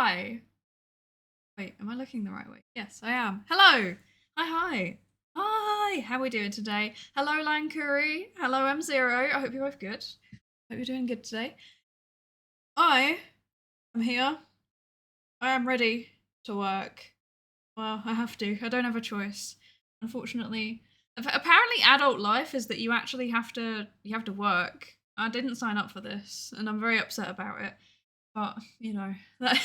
Hi. Wait, am I looking the right way? Yes, I am. Hello. Hi. Hi. How are we doing today? Hello, Lankuri. Hello, M0. I hope you're both good. Hope you're doing good today. I am here. I am ready to work. Well, I have to. I don't have a choice. Unfortunately. Apparently adult life is that you actually have to work. I didn't sign up for this, and I'm very upset about it. But, you know, that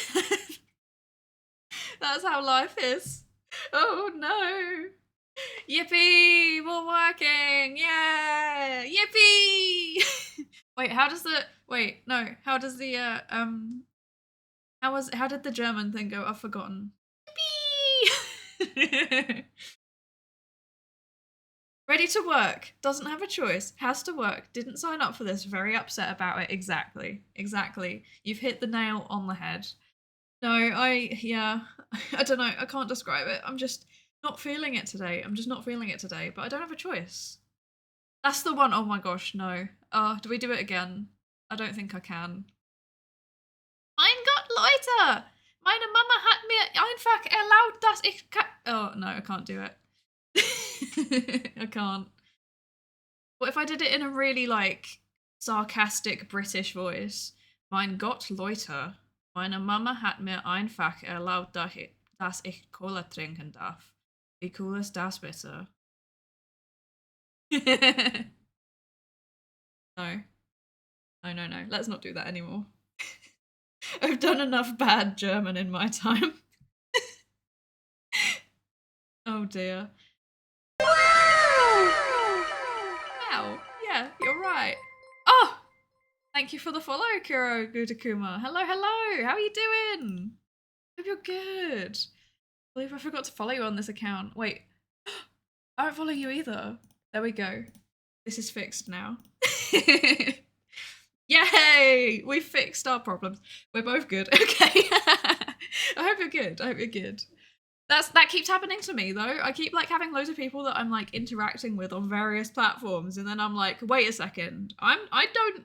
that's how life is. Oh no. Yippee! We're working! Yeah! Yippee! Wait, how does the no, how does the how did the German thing go? I've forgotten. Yippee! Ready to work. Doesn't have a choice. Has to work. Didn't sign up for this. Very upset about it. Exactly. Exactly. You've hit the nail on the head. No, yeah, I don't know. I can't describe it. I'm just not feeling it today. I'm just not feeling it today, but I don't have a choice. That's the one. Oh my gosh, no. Do we do it again? I don't think I can. Mein Gott, Leute! Meine Mama hat mir einfach erlaubt, dass ich Oh, no, I can't do it. I can't. What if I did it in a really, like, sarcastic British voice? Mein Gott, Leute. Meine Mama hat mir einfach erlaubt, dass ich Cola trinken darf. Wie cool ist das bitte? No. No. Let's not do that anymore. I've done enough bad German in my time. Oh dear. Wow. Yeah, you're right. Oh! Thank you for the follow, Kuro Gudakuma. Hello. How are you doing? Hope you're good. I believe I forgot to follow you on this account. Wait. I don't follow you either. There we go. This is fixed now. Yay! We fixed our problems. We're both good. Okay. I hope you're good. That keeps happening to me though. I keep like having loads of people that I'm like interacting with on various platforms, and then I'm like, wait a second, I don't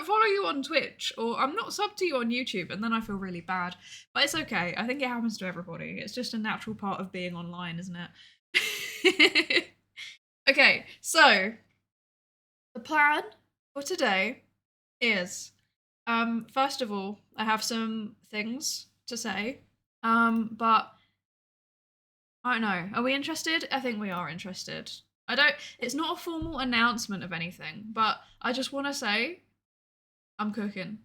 follow you on Twitch, or I'm not subbed to you on YouTube, and then I feel really bad. But it's okay. I think it happens to everybody. It's just a natural part of being online, isn't it? Okay, so the plan for today is, first of all, I have some things to say, but I don't know. Are we interested? I think we are interested. It's not a formal announcement of anything, but I just want to say I'm cooking.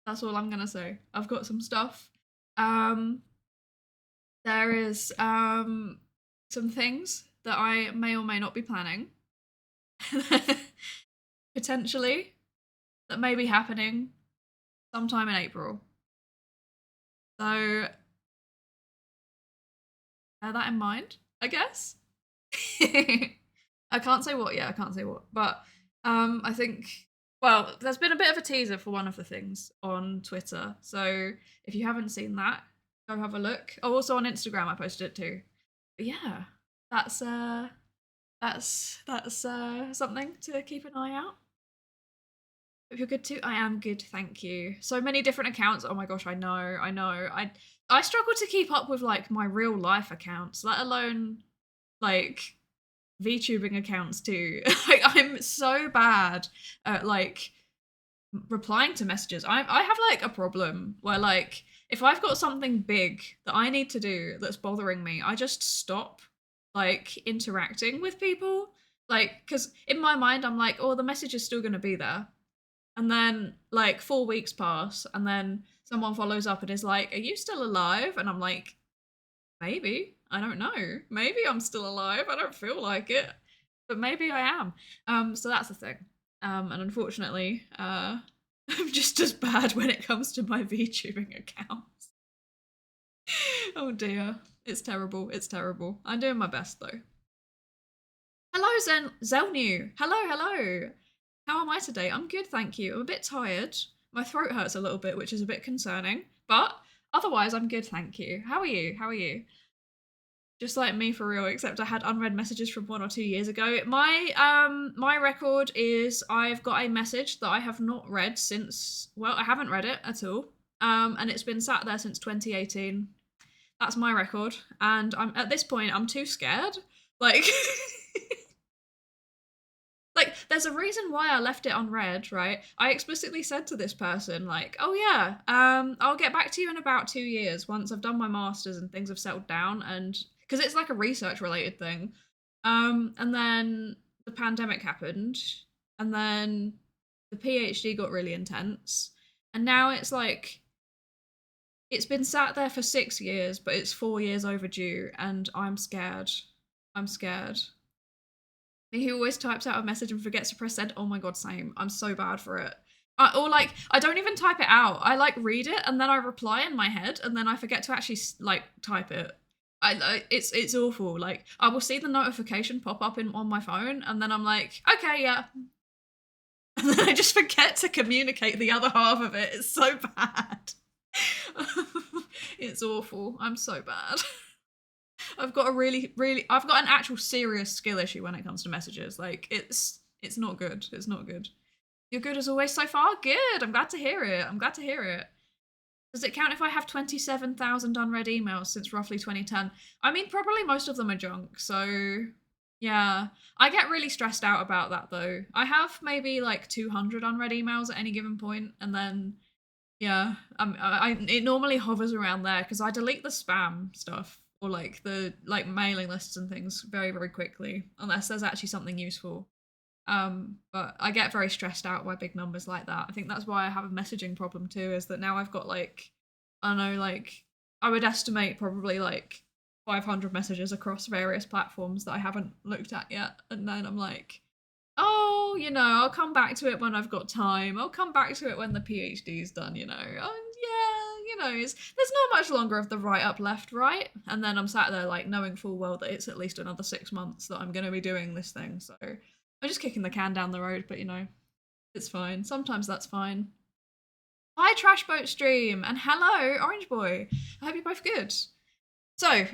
That's all I'm gonna say. I've got some stuff. There is some things that I may or may not be planning. Potentially that may be happening sometime in April. So bear that in mind, I guess. I can't say what yet, but I think, well, there's been a bit of a teaser for one of the things on Twitter, so if you haven't seen that, go have a look. Oh, also on Instagram I posted it too. But yeah, that's something to keep an eye out. If you're good too, I am good, thank you. So many different accounts. Oh my gosh, I know. I struggle to keep up with like my real life accounts, let alone like VTubing accounts too. Like, I'm so bad at like replying to messages. I have like a problem where like if I've got something big that I need to do that's bothering me, I just stop like interacting with people. Like, because in my mind I'm like, oh, the message is still gonna be there. And then like 4 weeks pass, and then someone follows up and is like, "Are you still alive?" And I'm like, "Maybe. I don't know. Maybe I'm still alive. I don't feel like it, but maybe I am." So that's the thing. And unfortunately, I'm just as bad when it comes to my VTubing accounts. Oh dear, it's terrible. I'm doing my best though. Hello, Zelnu. Hello. How am I today? I'm good, thank you. I'm a bit tired. My throat hurts a little bit, which is a bit concerning, but otherwise I'm good, thank you. How are you? Just like me for real, except I had unread messages from 1 or 2 years ago. My record is I've got a message that I have not read since, well, I haven't read it at all. And it's been sat there since 2018. That's my record, and I'm at this point I'm too scared. Like, like there's a reason why I left it unread, right? I explicitly said to this person, like, oh yeah, I'll get back to you in about 2 years once I've done my masters and things have settled down, and because it's like a research related thing. And then the pandemic happened, and then the PhD got really intense, and now it's like it's been sat there for 6 years, but it's 4 years overdue, and I'm scared. I'm scared. He always types out a message and forgets to press send. Oh my god, same. I'm so bad for it. Or like, I don't even type it out. I like read it and then I reply in my head, and then I forget to actually like type it. It's awful. Like, I will see the notification pop up on my phone, and then I'm like, okay, yeah, and then I just forget to communicate the other half of it. It's so bad. It's awful. I'm so bad. I've got I've got an actual serious skill issue when it comes to messages. Like, it's not good. It's not good. You're good as always so far? Good. I'm glad to hear it. I'm glad to hear it. Does it count if I have 27,000 unread emails since roughly 2010? I mean, probably most of them are junk, so yeah. I get really stressed out about that though. I have maybe like 200 unread emails at any given point, and then yeah, it normally hovers around there because I delete the spam stuff or like the mailing lists and things very, very quickly unless there's actually something useful. But I get very stressed out by big numbers like that. I think that's why I have a messaging problem too, is that now I've got like, I don't know, like I would estimate probably like 500 messages across various platforms that I haven't looked at yet. And then I'm like, oh, I'll come back to it when I've got time. I'll come back to it when the PhD's done, Oh, yeah, there's not much longer of the right up, left, right. And then I'm sat there like knowing full well that it's at least another 6 months that I'm going to be doing this thing. So I'm just kicking the can down the road, but it's fine. Sometimes that's fine. Hi, Trash Boat Stream, and hello, Orange Boy. I hope you're both good. So,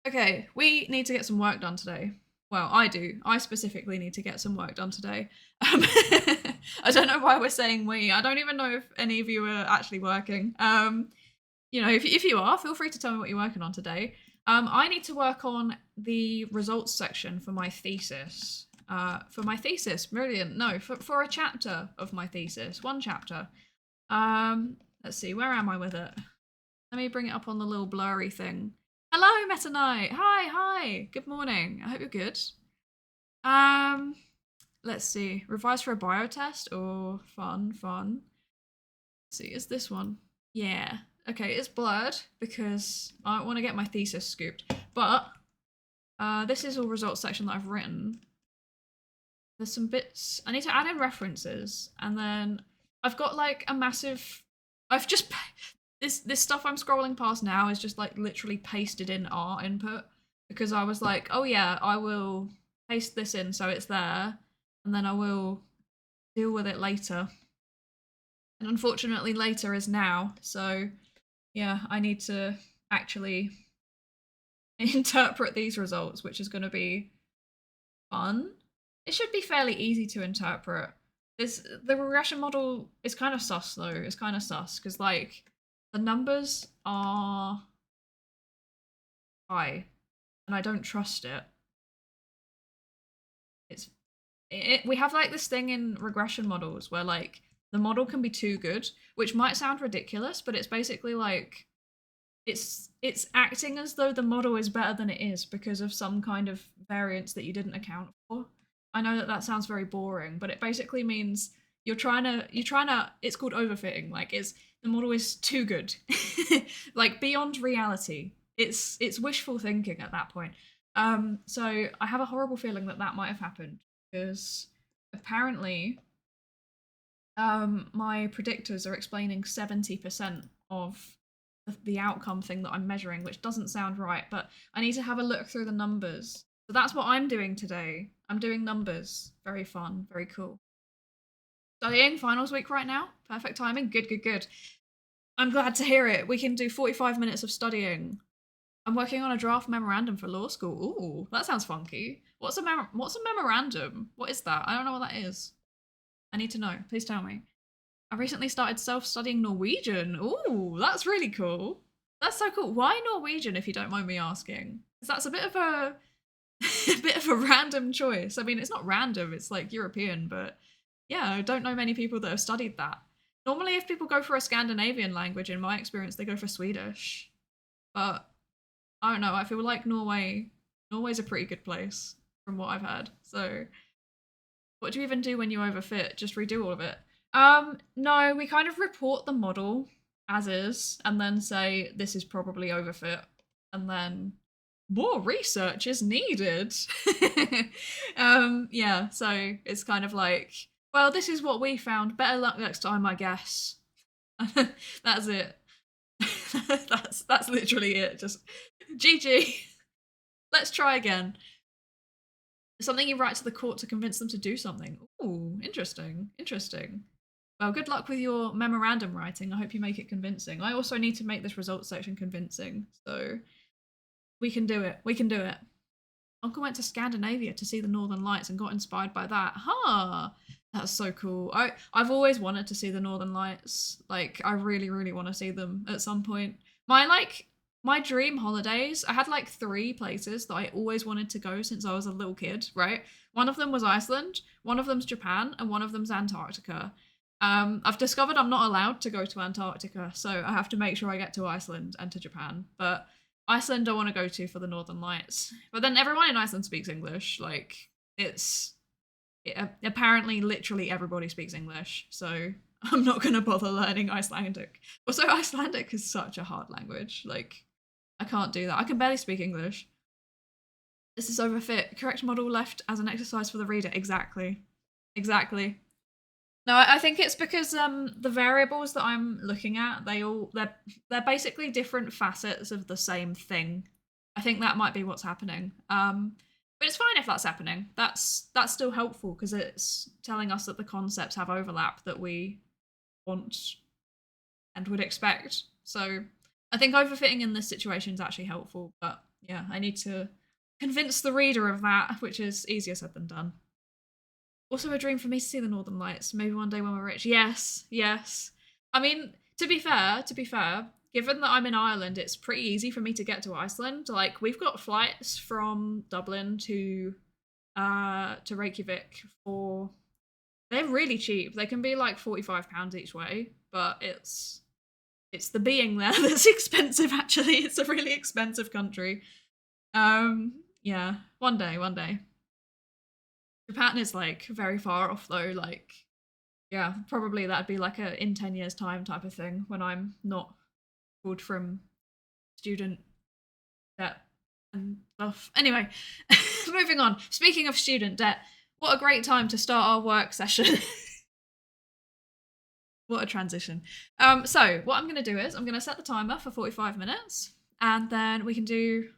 okay, we need to get some work done today. Well, I do. I specifically need to get some work done today. I don't know why we're saying we. I don't even know if any of you are actually working. If you are, feel free to tell me what you're working on today. I need to work on the results section for my thesis. Brilliant. No, for a chapter of my thesis. One chapter. Let's see, where am I with it? Let me bring it up on the little blurry thing. Hello, Meta Knight. Hi. Good morning. I hope you're good. Let's see. Revise for a bio test. Oh, fun. Let's see, is this one? Yeah. Okay, it's blurred because I want to get my thesis scooped. But this is all results section that I've written. There's some bits. I need to add in references, and then I've got like a massive. I've just this stuff I'm scrolling past now is just like literally pasted in our input because I was like, oh yeah, I will paste this in so it's there, and then I will deal with it later. And unfortunately, later is now. So yeah, I need to actually interpret these results, which is going to be fun. It should be fairly easy to interpret. The regression model is kind of sus though. It's kind of sus because like the numbers are high, and I don't trust it. We have like this thing in regression models where like the model can be too good, which might sound ridiculous, but it's basically like it's acting as though the model is better than it is because of some kind of variance that you didn't account for. I know that sounds very boring, but it basically means you're trying to it's called overfitting. Like the model is too good. Like beyond reality. It's wishful thinking at that point. So I have a horrible feeling that might have happened because apparently my predictors are explaining 70% of the outcome thing that I'm measuring, which doesn't sound right, but I need to have a look through the numbers. So that's what I'm doing today. I'm doing numbers. Very fun, very cool. Studying finals week right now. Perfect timing. Good. I'm glad to hear it. We can do 45 minutes of studying. I'm working on a draft memorandum for law school. Ooh, that sounds funky. What's a memorandum? What is that? I don't know what that is. I need to know. Please tell me. I recently started self-studying Norwegian. Ooh, that's really cool. That's so cool. Why Norwegian, if you don't mind me asking? Because that's a bit of a a bit of a random choice. I mean, it's not random, it's like European, but yeah, I don't know many people that have studied that. Normally, if people go for a Scandinavian language, in my experience, they go for Swedish. But I don't know, I feel like Norway's a pretty good place from what I've heard. So, what do you even do when you overfit? Just redo all of it? No, we kind of report the model as is and then say this is probably overfit and then more research is needed. Yeah, so it's kind of like, well, this is what we found. Better luck next time, I guess. That's it. That's literally it. Just GG. Let's try again. Something you write to the court to convince them to do something. Ooh, interesting. Interesting. Well, good luck with your memorandum writing. I hope you make it convincing. I also need to make this results section convincing, so we can do it. We can do it. Uncle went to Scandinavia to see the Northern Lights and got inspired by that. Huh. That's so cool. I've always wanted to see the Northern Lights. Like, I really, really want to see them at some point. My dream holidays, I had like 3 places that I always wanted to go since I was a little kid, right? One of them was Iceland, one of them's Japan, and one of them's Antarctica. I've discovered I'm not allowed to go to Antarctica, so I have to make sure I get to Iceland and to Japan. But Iceland I want to go to for the Northern Lights. But then everyone in Iceland speaks English. Like, apparently literally everybody speaks English, so I'm not going to bother learning Icelandic. Also, Icelandic is such a hard language. Like, I can't do that. I can barely speak English. This is overfit. Correct model left as an exercise for the reader. Exactly. Exactly. No, I think it's because the variables that I'm looking at, they're basically different facets of the same thing. I think that might be what's happening. But it's fine if that's happening. That's still helpful because it's telling us that the concepts have overlap that we want and would expect. So I think overfitting in this situation is actually helpful. But yeah, I need to convince the reader of that, which is easier said than done. Also a dream for me to see the Northern Lights. Maybe one day when we're rich. Yes, yes. I mean, to be fair, given that I'm in Ireland, it's pretty easy for me to get to Iceland. Like, we've got flights from Dublin to Reykjavik for they're really cheap. They can be like £45 each way, but it's the being there that's expensive actually. It's a really expensive country. Yeah, one day, one day. Japan is like very far off though, like yeah, probably that'd be like a in 10 years time type of thing when I'm not pulled from student debt and stuff. Anyway, moving on. Speaking of student debt, what a great time to start our work session. What a transition. So what I'm going to do is I'm going to set the timer for 45 minutes and then we can do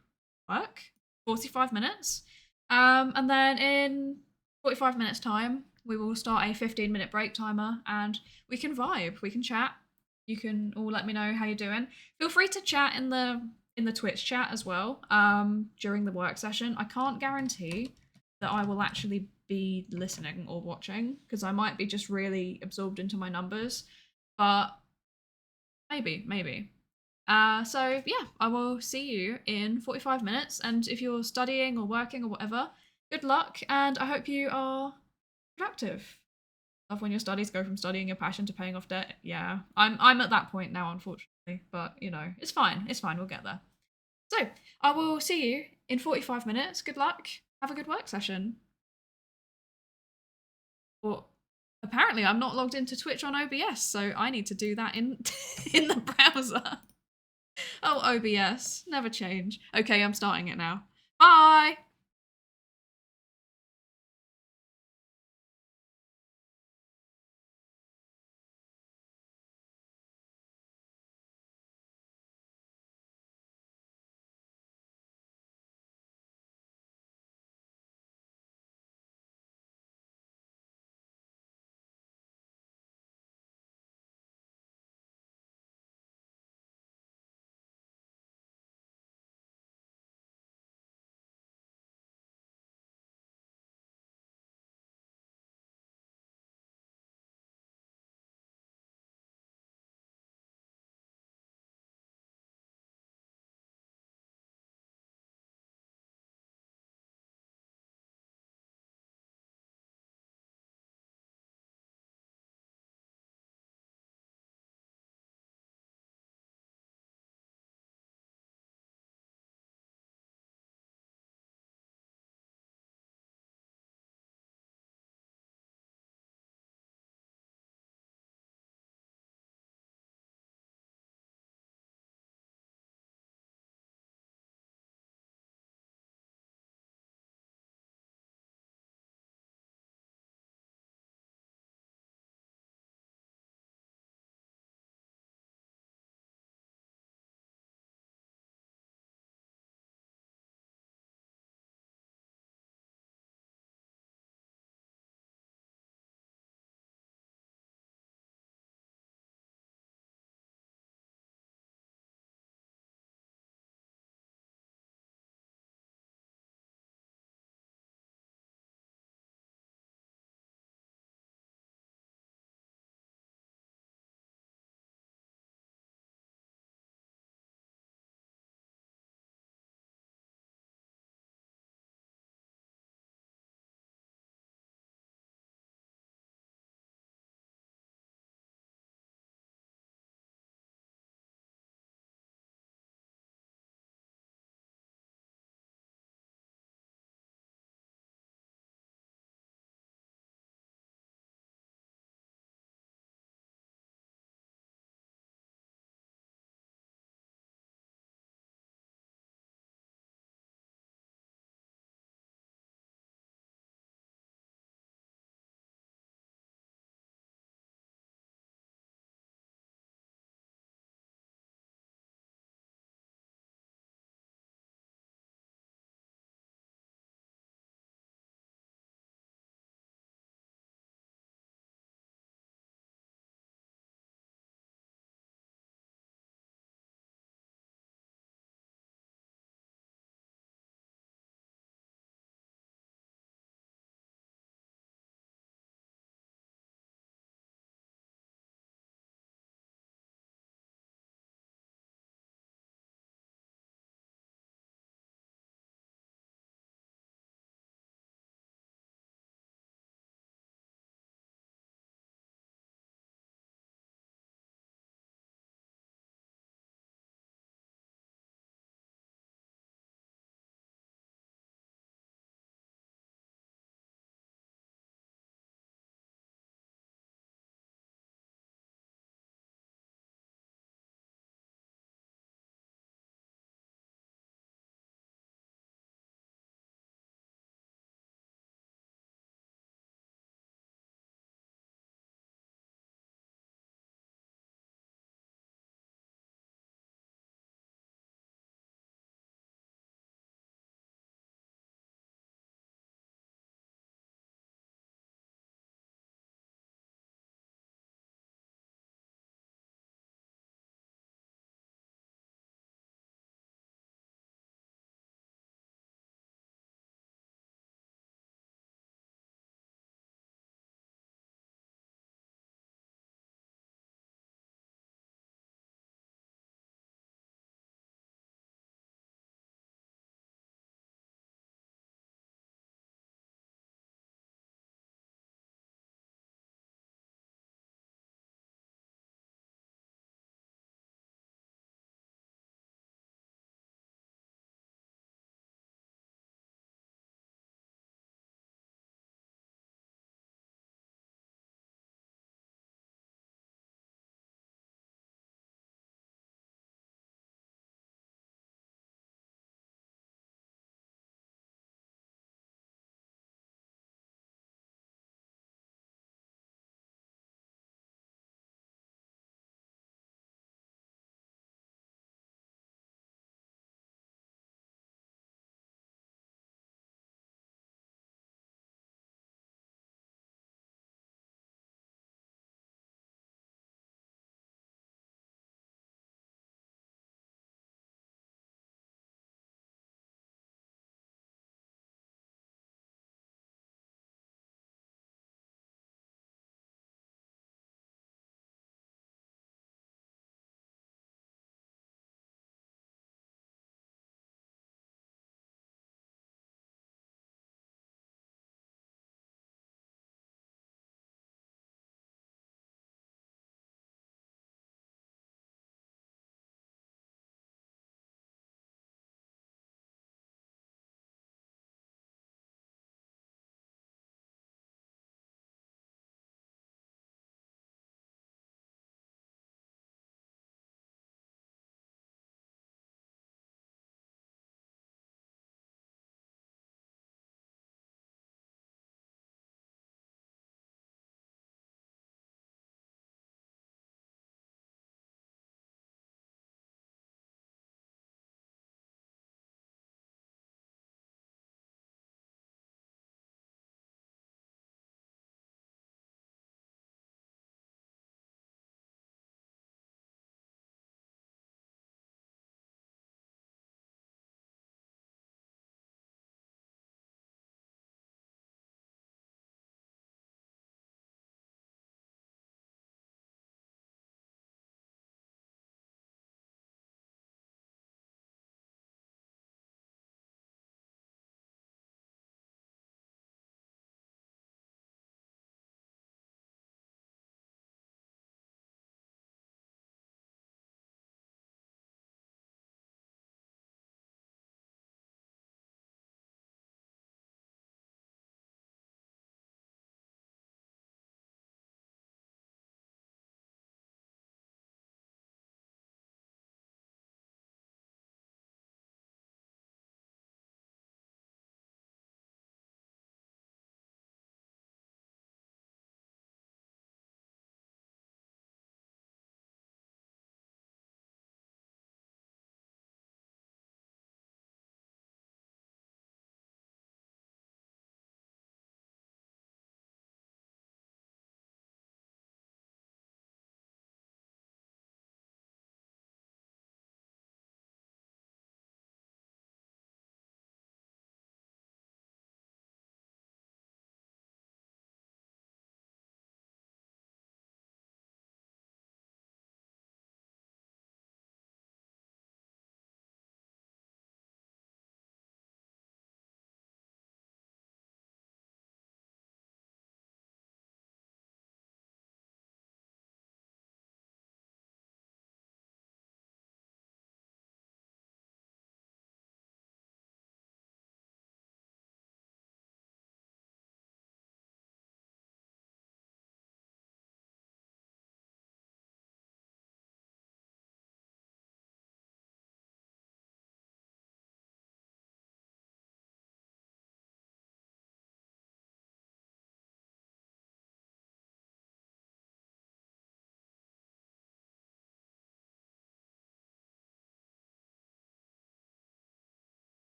work 45 minutes. And then in 45 minutes time, we will start a 15-minute break timer and we can vibe, we can chat. You can all let me know how you're doing. Feel free to chat in the Twitch chat as well during the work session. I can't guarantee that I will actually be listening or watching because I might be just really absorbed into my numbers, but maybe. So yeah, I will see you in 45 minutes. And if you're studying or working or whatever, good luck, and I hope you are productive. Love when your studies go from studying your passion to paying off debt. Yeah, I'm at that point now, unfortunately, but you know, it's fine. It's fine. We'll get there. So I will see you in 45 minutes. Good luck. Have a good work session. Or apparently, I'm not logged into Twitch on OBS, so I need to do that in in the browser. Oh, OBS, never change. Okay, I'm starting it now. Bye!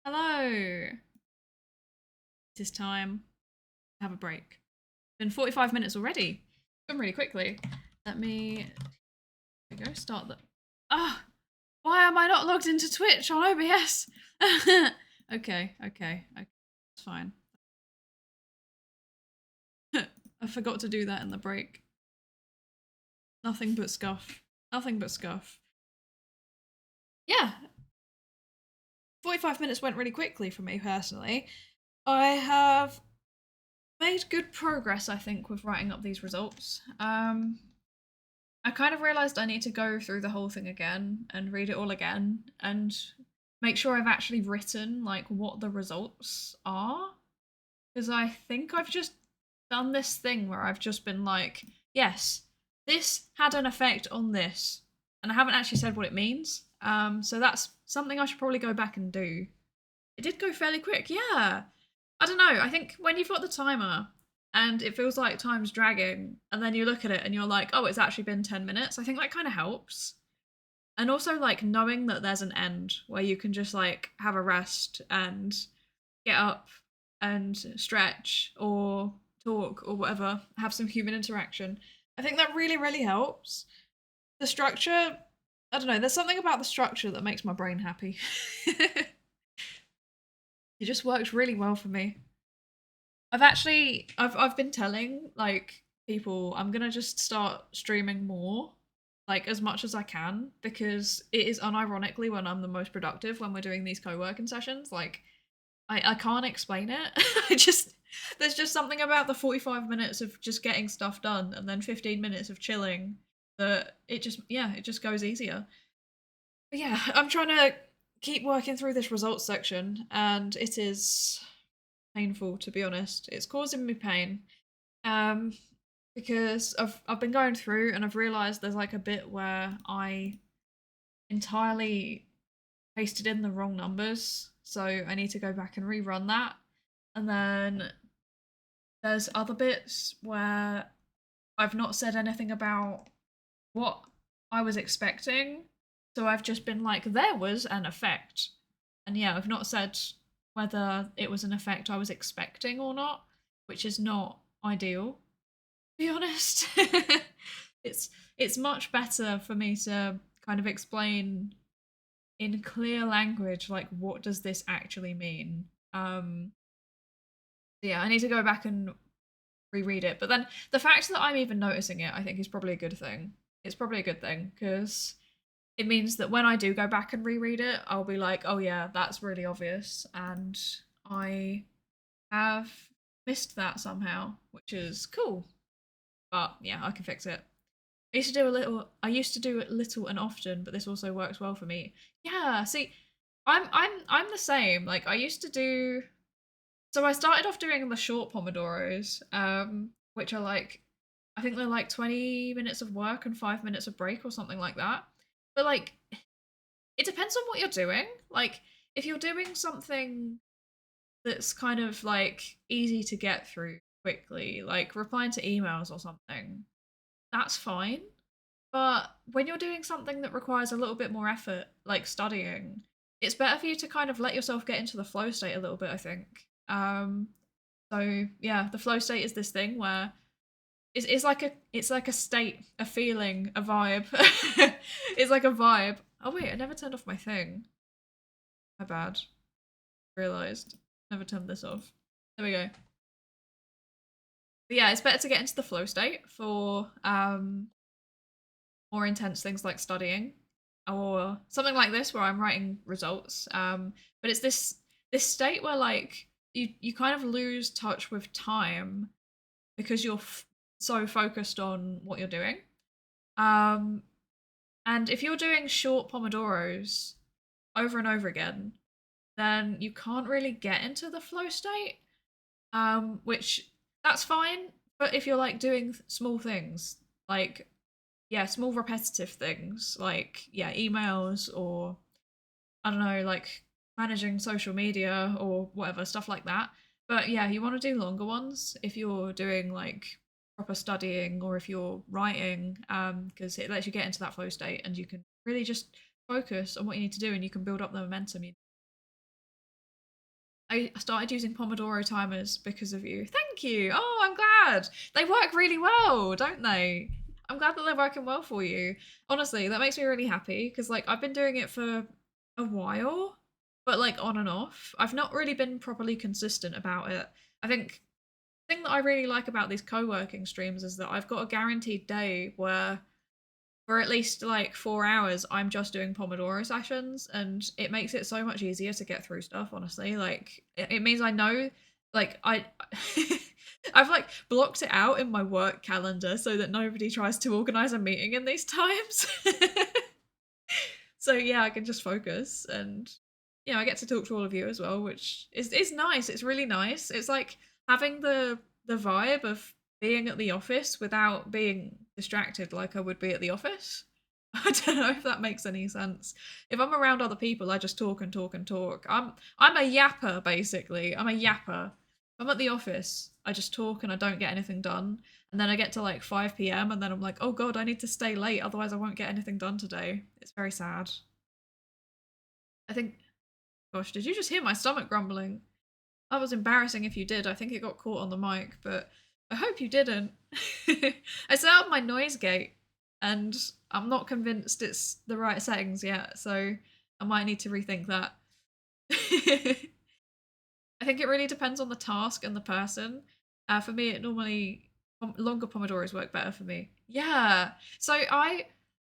Hello. It is time to have a break. It's been 45 minutes already. Gone really quickly. Let me there we go, start the why am I not logged into Twitch on OBS? Okay, it's fine. I forgot to do that in the break. Nothing but scuff. Nothing but scuff. Yeah. 45 minutes went really quickly for me personally. I have made good progress, I think, with writing up these results. I kind of realised I need to go through the whole thing again and read it all again and make sure I've actually written like what the results are. Because I think I've just done this thing where I've just been like, yes, this had an effect on this. And I haven't actually said what it means. So that's something I should probably go back and do. It did go fairly quick, yeah. I don't know. I think when you've got the timer and it feels like time's dragging, and then you look at it and you're like, oh, it's actually been 10 minutes, I think that kind of helps. And also, like, knowing that there's an end where you can just, like, have a rest and get up and stretch or talk or whatever, have some human interaction. I think that really, really helps. The structure, I don't know, there's something about the structure that makes my brain happy. It just works really well for me. I've been telling like people I'm gonna just start streaming more, like as much as I can, because it is unironically when I'm the most productive when we're doing these co-working sessions. Like I can't explain it. I just there's just something about the 45 minutes of just getting stuff done and then 15 minutes of chilling that it just goes easier. But yeah, I'm trying to keep working through this results section and it is painful, to be honest. It's causing me pain. Um because I've been going through and I've realized there's like a bit where I entirely pasted in the wrong numbers, so I need to go back and rerun that. And then there's other bits where I've not said anything about what I was expecting. So I've just been like, there was an effect. And yeah, I've not said whether it was an effect I was expecting or not, which is not ideal, to be honest. it's it's much better for me to kind of explain in clear language like what does this actually mean. Yeah, I need to go back and reread it. But then the fact that I'm even noticing it, I think is probably a good thing. It's probably a good thing because it means that when I do go back and reread it, I'll be like, oh yeah, that's really obvious. And I have missed that somehow, which is cool. But yeah, I can fix it. I used to do it little and often, but this also works well for me. Yeah, see, I'm the same. Like I used to do so I started off doing the short Pomodoros, which are like I think they're like 20 minutes of work and 5 minutes of break or something like that. But like it depends on what you're doing. Like if you're doing something that's kind of like easy to get through quickly, like replying to emails or something, that's fine. But when you're doing something that requires a little bit more effort, like studying, it's better for you to kind of let yourself get into the flow state a little bit, I think. So yeah, the flow state is this thing where it's like a state, a feeling, a vibe. It's like a vibe. Oh wait, I never turned off my thing. My bad. Realized. Never turned this off. There we go. But yeah, it's better to get into the flow state for more intense things like studying or something like this where I'm writing results. But it's this state where like you kind of lose touch with time because you're so focused on what you're doing. Um, and if you're doing short pomodoros over and over again, then you can't really get into the flow state. Which that's fine. But if you're like doing small things, like yeah, small repetitive things, like yeah, emails or I don't know, like managing social media or whatever stuff like that. But yeah, you want to do longer ones if you're doing like proper studying or if you're writing, because it lets you get into that flow state and you can really just focus on what you need to do and you can build up the momentum. I started using Pomodoro timers because of you. Thank you. Oh, I'm glad. They work really well, don't they? I'm glad that they're working well for you. Honestly, that makes me really happy because like I've been doing it for a while, but like on and off. I've not really been properly consistent about it. I think the thing that I really like about these co-working streams is that I've got a guaranteed day where for at least like 4 hours I'm just doing Pomodoro sessions, and it makes it so much easier to get through stuff, honestly. Like it means I know like I I've like blocked it out in my work calendar so that nobody tries to organize a meeting in these times. So yeah, I can just focus, and I get to talk to all of you as well, which is nice. It's really nice. It's like having the vibe of being at the office without being distracted like I would be at the office. I don't know if that makes any sense. If I'm around other people, I just talk and talk and talk. I'm a yapper basically. I'm a yapper. If I'm at the office, I just talk and I don't get anything done. And then I get to like 5 p.m. and then I'm like, oh god, I need to stay late, otherwise I won't get anything done today. It's very sad. I think, gosh, did you just hear my stomach grumbling? That was embarrassing if you did. I think it got caught on the mic, but I hope you didn't. I set up my noise gate and I'm not convinced it's the right settings yet, so I might need to rethink that. I think it really depends on the task and the person. For me, it normally longer Pomodoros work better for me. Yeah. So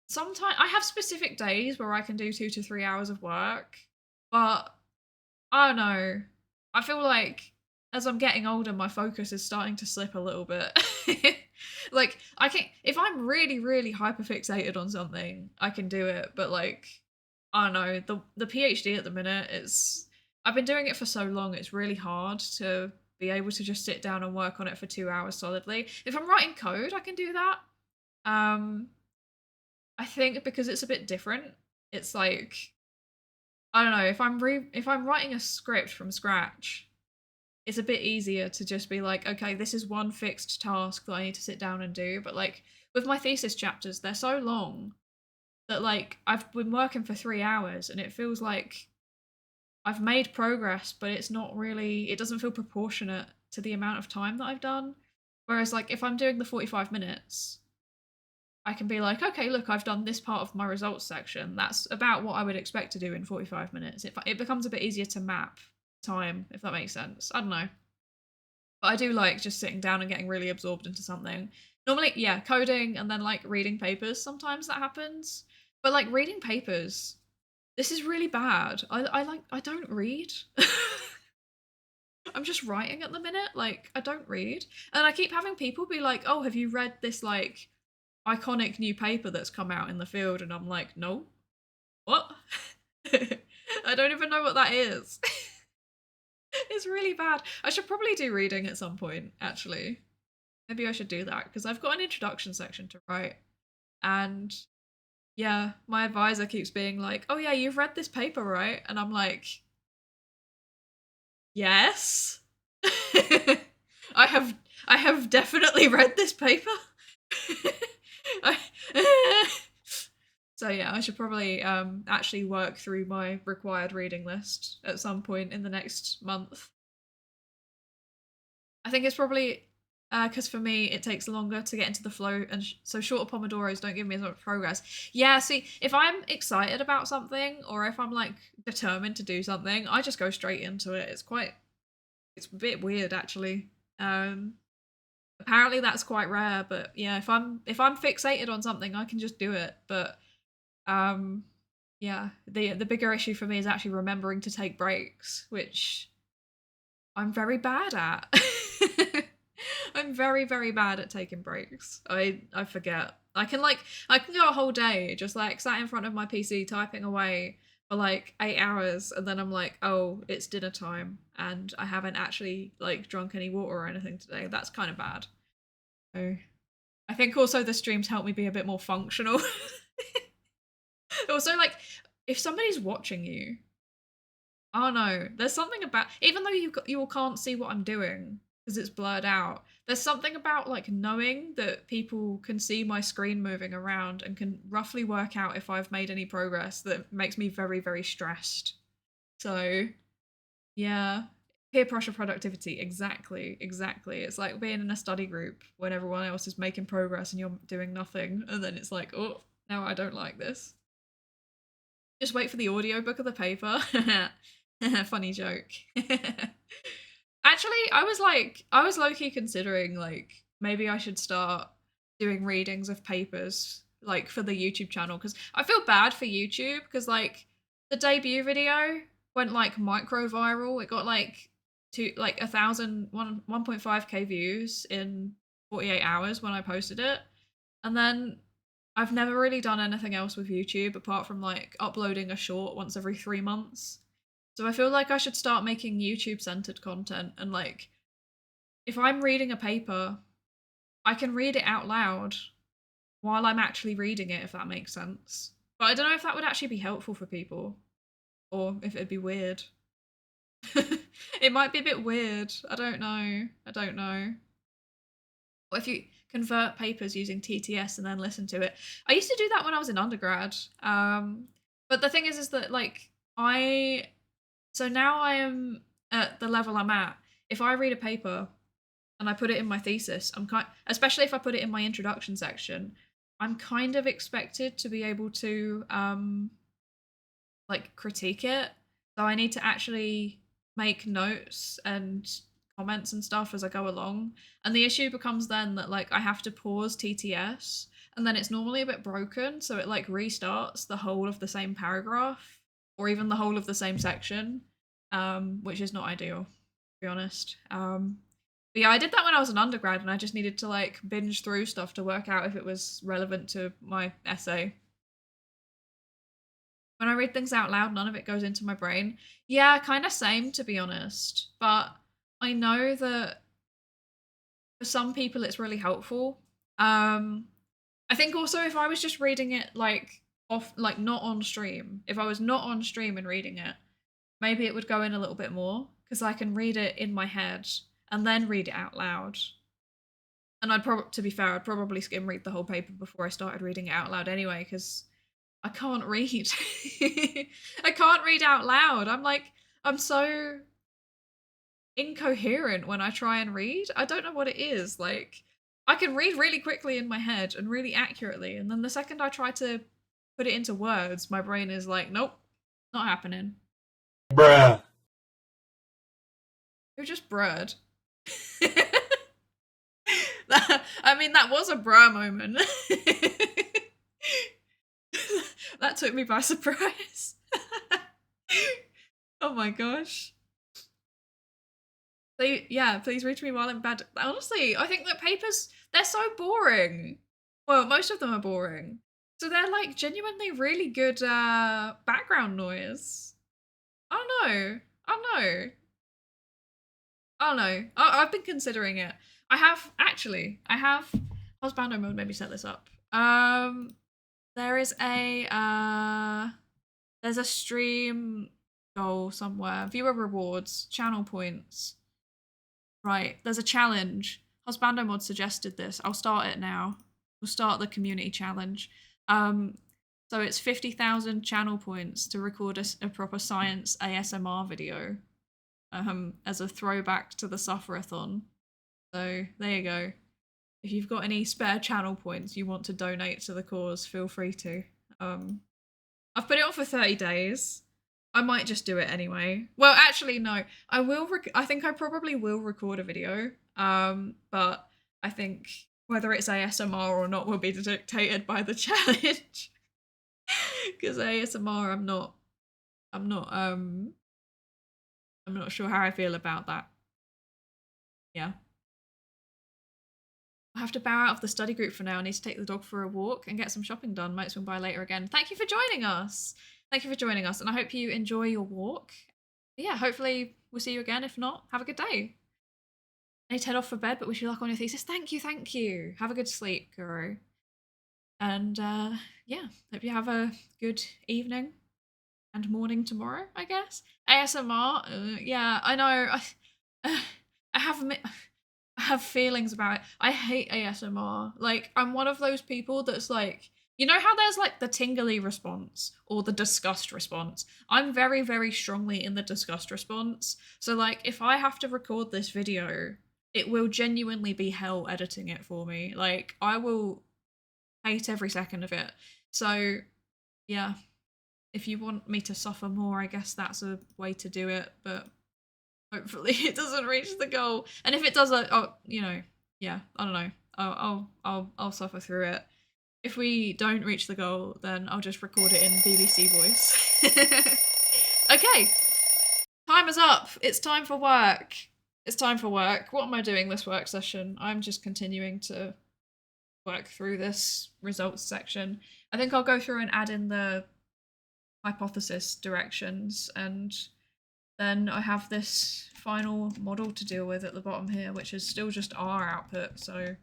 sometimes I have specific days where I can do 2 to 3 hours of work, but I don't know. I feel like as I'm getting older, my focus is starting to slip a little bit. Like I can, if I'm really, really hyper fixated on something, I can do it. But like, I don't know, the PhD at the minute is. I've been doing it for so long. It's really hard to be able to just sit down and work on it for 2 hours solidly. If I'm writing code, I can do that. Um, I think because it's a bit different. It's like I don't know if I'm writing a script from scratch, it's a bit easier to just be like, okay, this is one fixed task that I need to sit down and do. But like with my thesis chapters, they're so long that like I've been working for 3 hours and it feels like I've made progress, but it's not really, it doesn't feel proportionate to the amount of time that I've done. Whereas like if I'm doing the 45 minutes, I can be like, okay, look, I've done this part of my results section. That's about what I would expect to do in 45 minutes. It becomes a bit easier to map time, if that makes sense. I don't know. But I do like just sitting down and getting really absorbed into something. Normally, yeah, coding and then like reading papers. Sometimes that happens. But like reading papers, this is really bad. I don't read. I'm just writing at the minute. Like, I don't read. And I keep having people be like, oh, have you read this like iconic new paper that's come out in the field? And I'm like, no. What? I don't even know what that is. It's really bad. I should probably do reading at some point, actually. Maybe I should do that because I've got an introduction section to write. And yeah, my advisor keeps being like, oh yeah, you've read this paper, right? And I'm like, yes. I have definitely read this paper. So yeah, I should probably actually work through my required reading list at some point in the next month. I think it's probably because for me it takes longer to get into the flow, and so shorter Pomodoros don't give me as much progress. Yeah, see, if I'm excited about something or if I'm like determined to do something, I just go straight into it. It's a bit weird actually. Apparently that's quite rare, but yeah, if I'm fixated on something, I can just do it. But um yeah, the bigger issue for me is actually remembering to take breaks, which I'm very bad at. I'm very, very bad at taking breaks. I forget. I can go a whole day just like sat in front of my PC typing away for like 8 hours, and then I'm like, oh, it's dinner time and I haven't actually like drunk any water or anything today. That's kind of bad. So I think also the streams help me be a bit more functional. Also, like if somebody's watching you, I don't know. There's something about, even though you all can't see what I'm doing because it's blurred out. There's something about like knowing that people can see my screen moving around and can roughly work out if I've made any progress that makes me very, very stressed. So yeah, Peer pressure productivity, exactly. It's like being in a study group when everyone else is making progress and you're doing nothing, and then it's like, oh, now I don't like this. Just wait for the audiobook of the paper. Funny joke. Actually, I was low-key considering like maybe I should start doing readings of papers like for the YouTube channel, because I feel bad for YouTube because like the debut video went like micro viral. It got like 1.5k views in 48 hours when I posted it. And then I've never really done anything else with YouTube apart from like uploading a short once every 3 months. So I feel like I should start making YouTube centered content, and like if I'm reading a paper, I can read it out loud while I'm actually reading it, if that makes sense. But I don't know if that would actually be helpful for people or if it'd be weird. It might be a bit weird. I don't know. What if you convert papers using TTS and then listen to it? I used to do that when I was in undergrad. But the thing is that like so now I am at the level I'm at. If I read a paper and I put it in my thesis, especially if I put it in my introduction section, I'm kind of expected to be able to like critique it. So I need to actually make notes and comments and stuff as I go along. And the issue becomes then that like I have to pause TTS, and then it's normally a bit broken, so it like restarts the whole of the same paragraph or even the whole of the same section, which is not ideal, to be honest. But yeah, I did that when I was an undergrad, and I just needed to like binge through stuff to work out if it was relevant to my essay. When I read things out loud, none of it goes into my brain. Yeah, kind of same, to be honest. But I know that for some people it's really helpful. I think also if I was just reading it like off, like not on stream, if I was not on stream and reading it, maybe it would go in a little bit more because I can read it in my head and then read it out loud. And to be fair, I'd probably skim read the whole paper before I started reading it out loud anyway, because I can't read. I can't read out loud. I'm so incoherent when I try and read. I don't know what it is. Like, I can read really quickly in my head and really accurately, and then the second I try to put it into words, my brain is like, nope, not happening. Bruh. You're just brud. I mean, that was a bruh moment. That took me by surprise. Oh my gosh. So yeah, please read to me while I'm bad. Honestly, I think that papers, they're so boring. Well, most of them are boring. So they're like genuinely really good background noise. I don't know. I've been considering it. I have husbando mode made me set this up. There's a stream goal somewhere. Viewer rewards, channel points. Right, there's a challenge. Husbando mod suggested this. I'll start it now. We'll start the community challenge. So it's 50,000 channel points to record a proper science ASMR video. As a throwback to the Sufferathon. So there you go. If you've got any spare channel points you want to donate to the cause, feel free to. I've put it on for 30 days. I might just do it anyway. Well, actually, no. I will. I think I probably will record a video. But I think whether it's ASMR or not will be dictated by the challenge. Because ASMR, I'm not sure how I feel about that. Yeah. I have to bow out of the study group for now. I need to take the dog for a walk and get some shopping done. Might swing by later again. Thank you for joining us. And I hope you enjoy your walk. Yeah, hopefully we'll see you again. If not, have a good day. I need to head off for bed, but wish you luck on your thesis. Thank you. Have a good sleep, Guru. And yeah, hope you have a good evening and morning tomorrow, I guess. ASMR, yeah, I know. I have feelings about it. I hate ASMR. Like, I'm one of those people that's like, You know how there's like the tingly response or the disgust response? I'm very, very strongly in the disgust response. So like if I have to record this video, it will genuinely be hell editing it for me. Like I will hate every second of it. So yeah, if you want me to suffer more, I guess that's a way to do it, but hopefully it doesn't reach the goal. And if it does, yeah, I don't know. I'll suffer through it. If we don't reach the goal, then I'll just record it in BBC voice. Okay, time is up. It's time for work. It's time for work. What am I doing this work session? I'm just continuing to work through this results section. I think I'll go through and add in the hypothesis directions, and then I have this final model to deal with at the bottom here, which is still just R output, so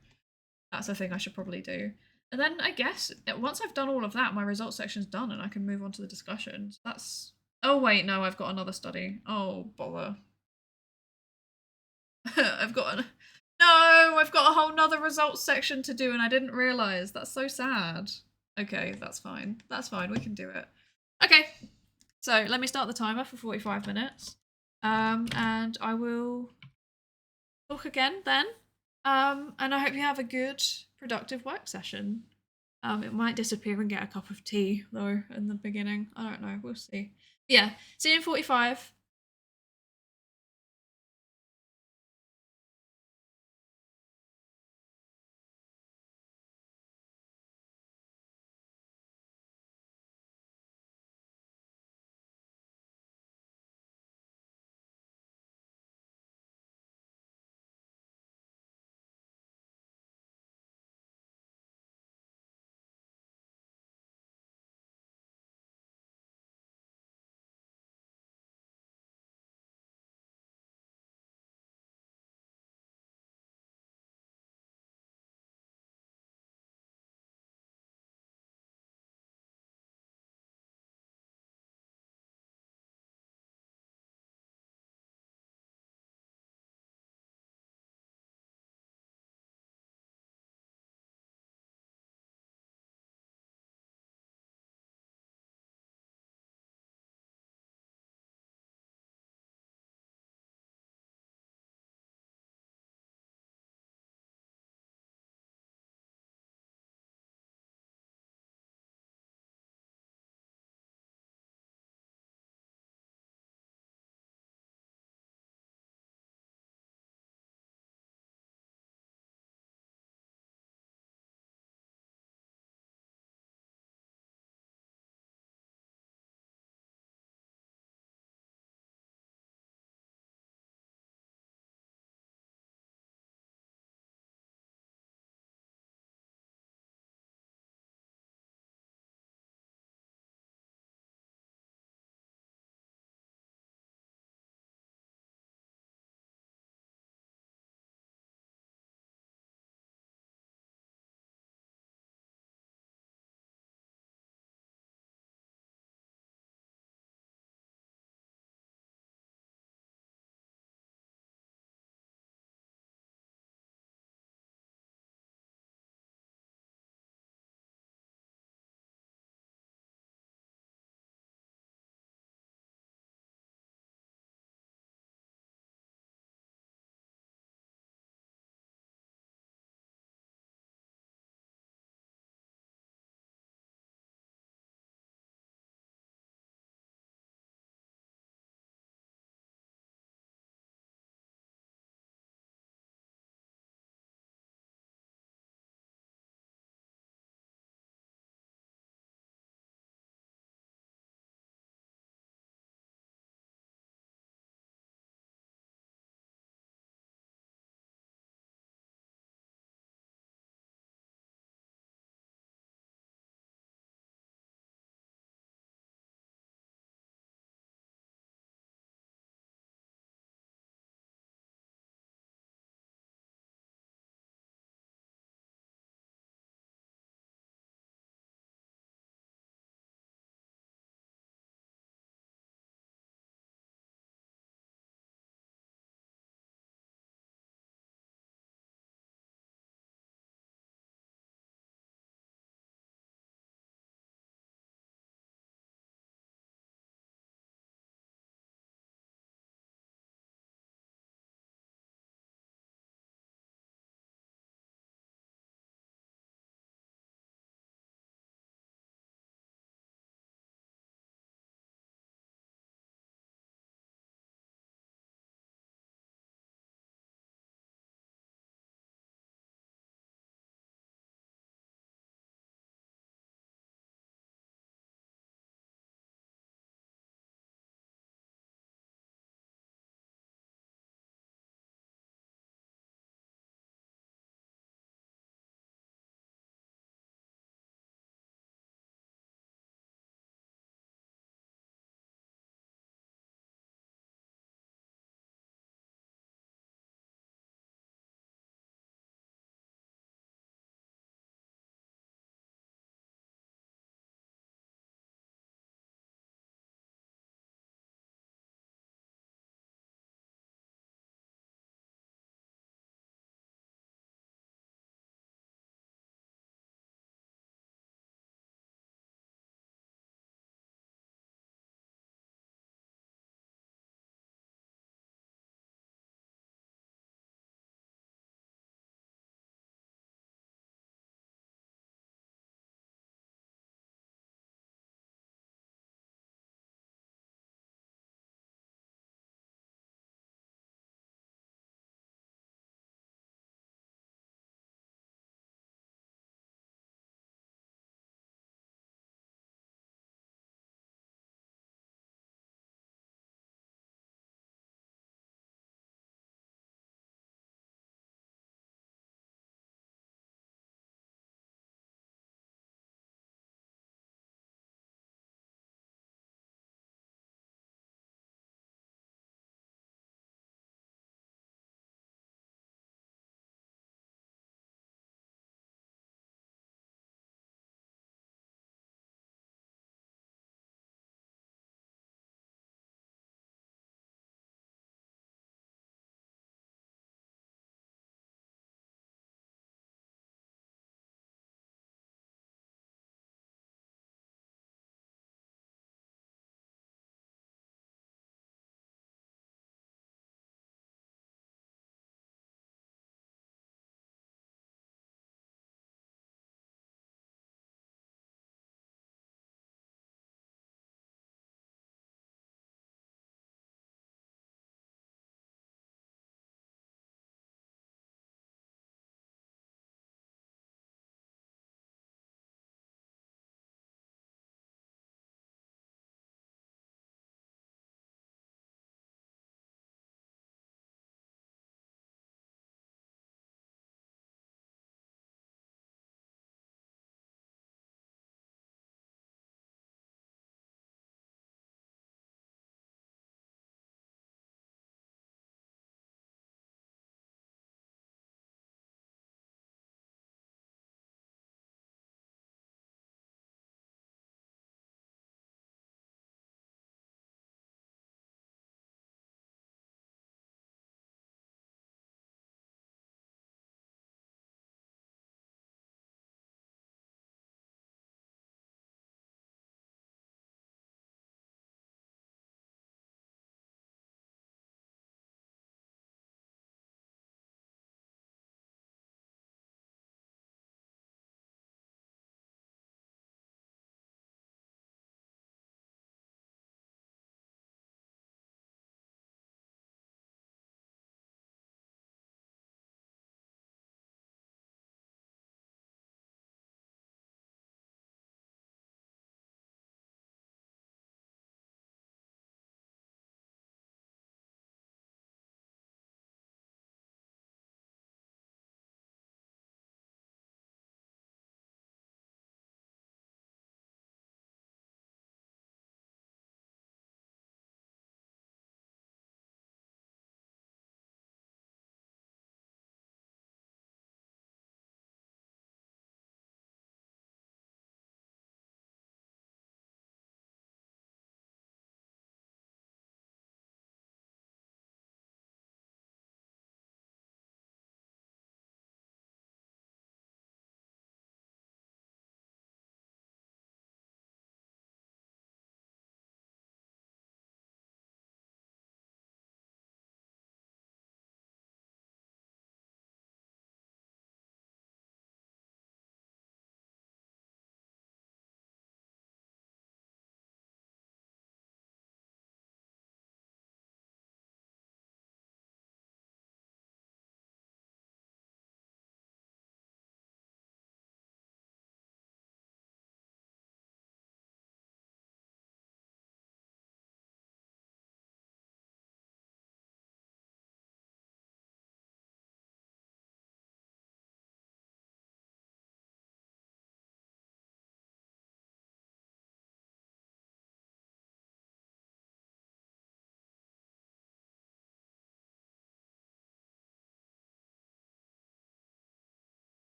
that's a thing I should probably do. And then I guess once I've done all of that, my results section's done and I can move on to the discussion. So that's... Oh wait, no, I've got another study. Oh, bother. I've got No, I've got a whole nother results section to do and I didn't realise. That's so sad. Okay, that's fine. That's fine, we can do it. Okay, so let me start the timer for 45 minutes. And I will talk again then. And I hope you have a good, productive work session. It might disappear and get a cup of tea though in the beginning. I don't know, we'll see. Yeah, see you in 45.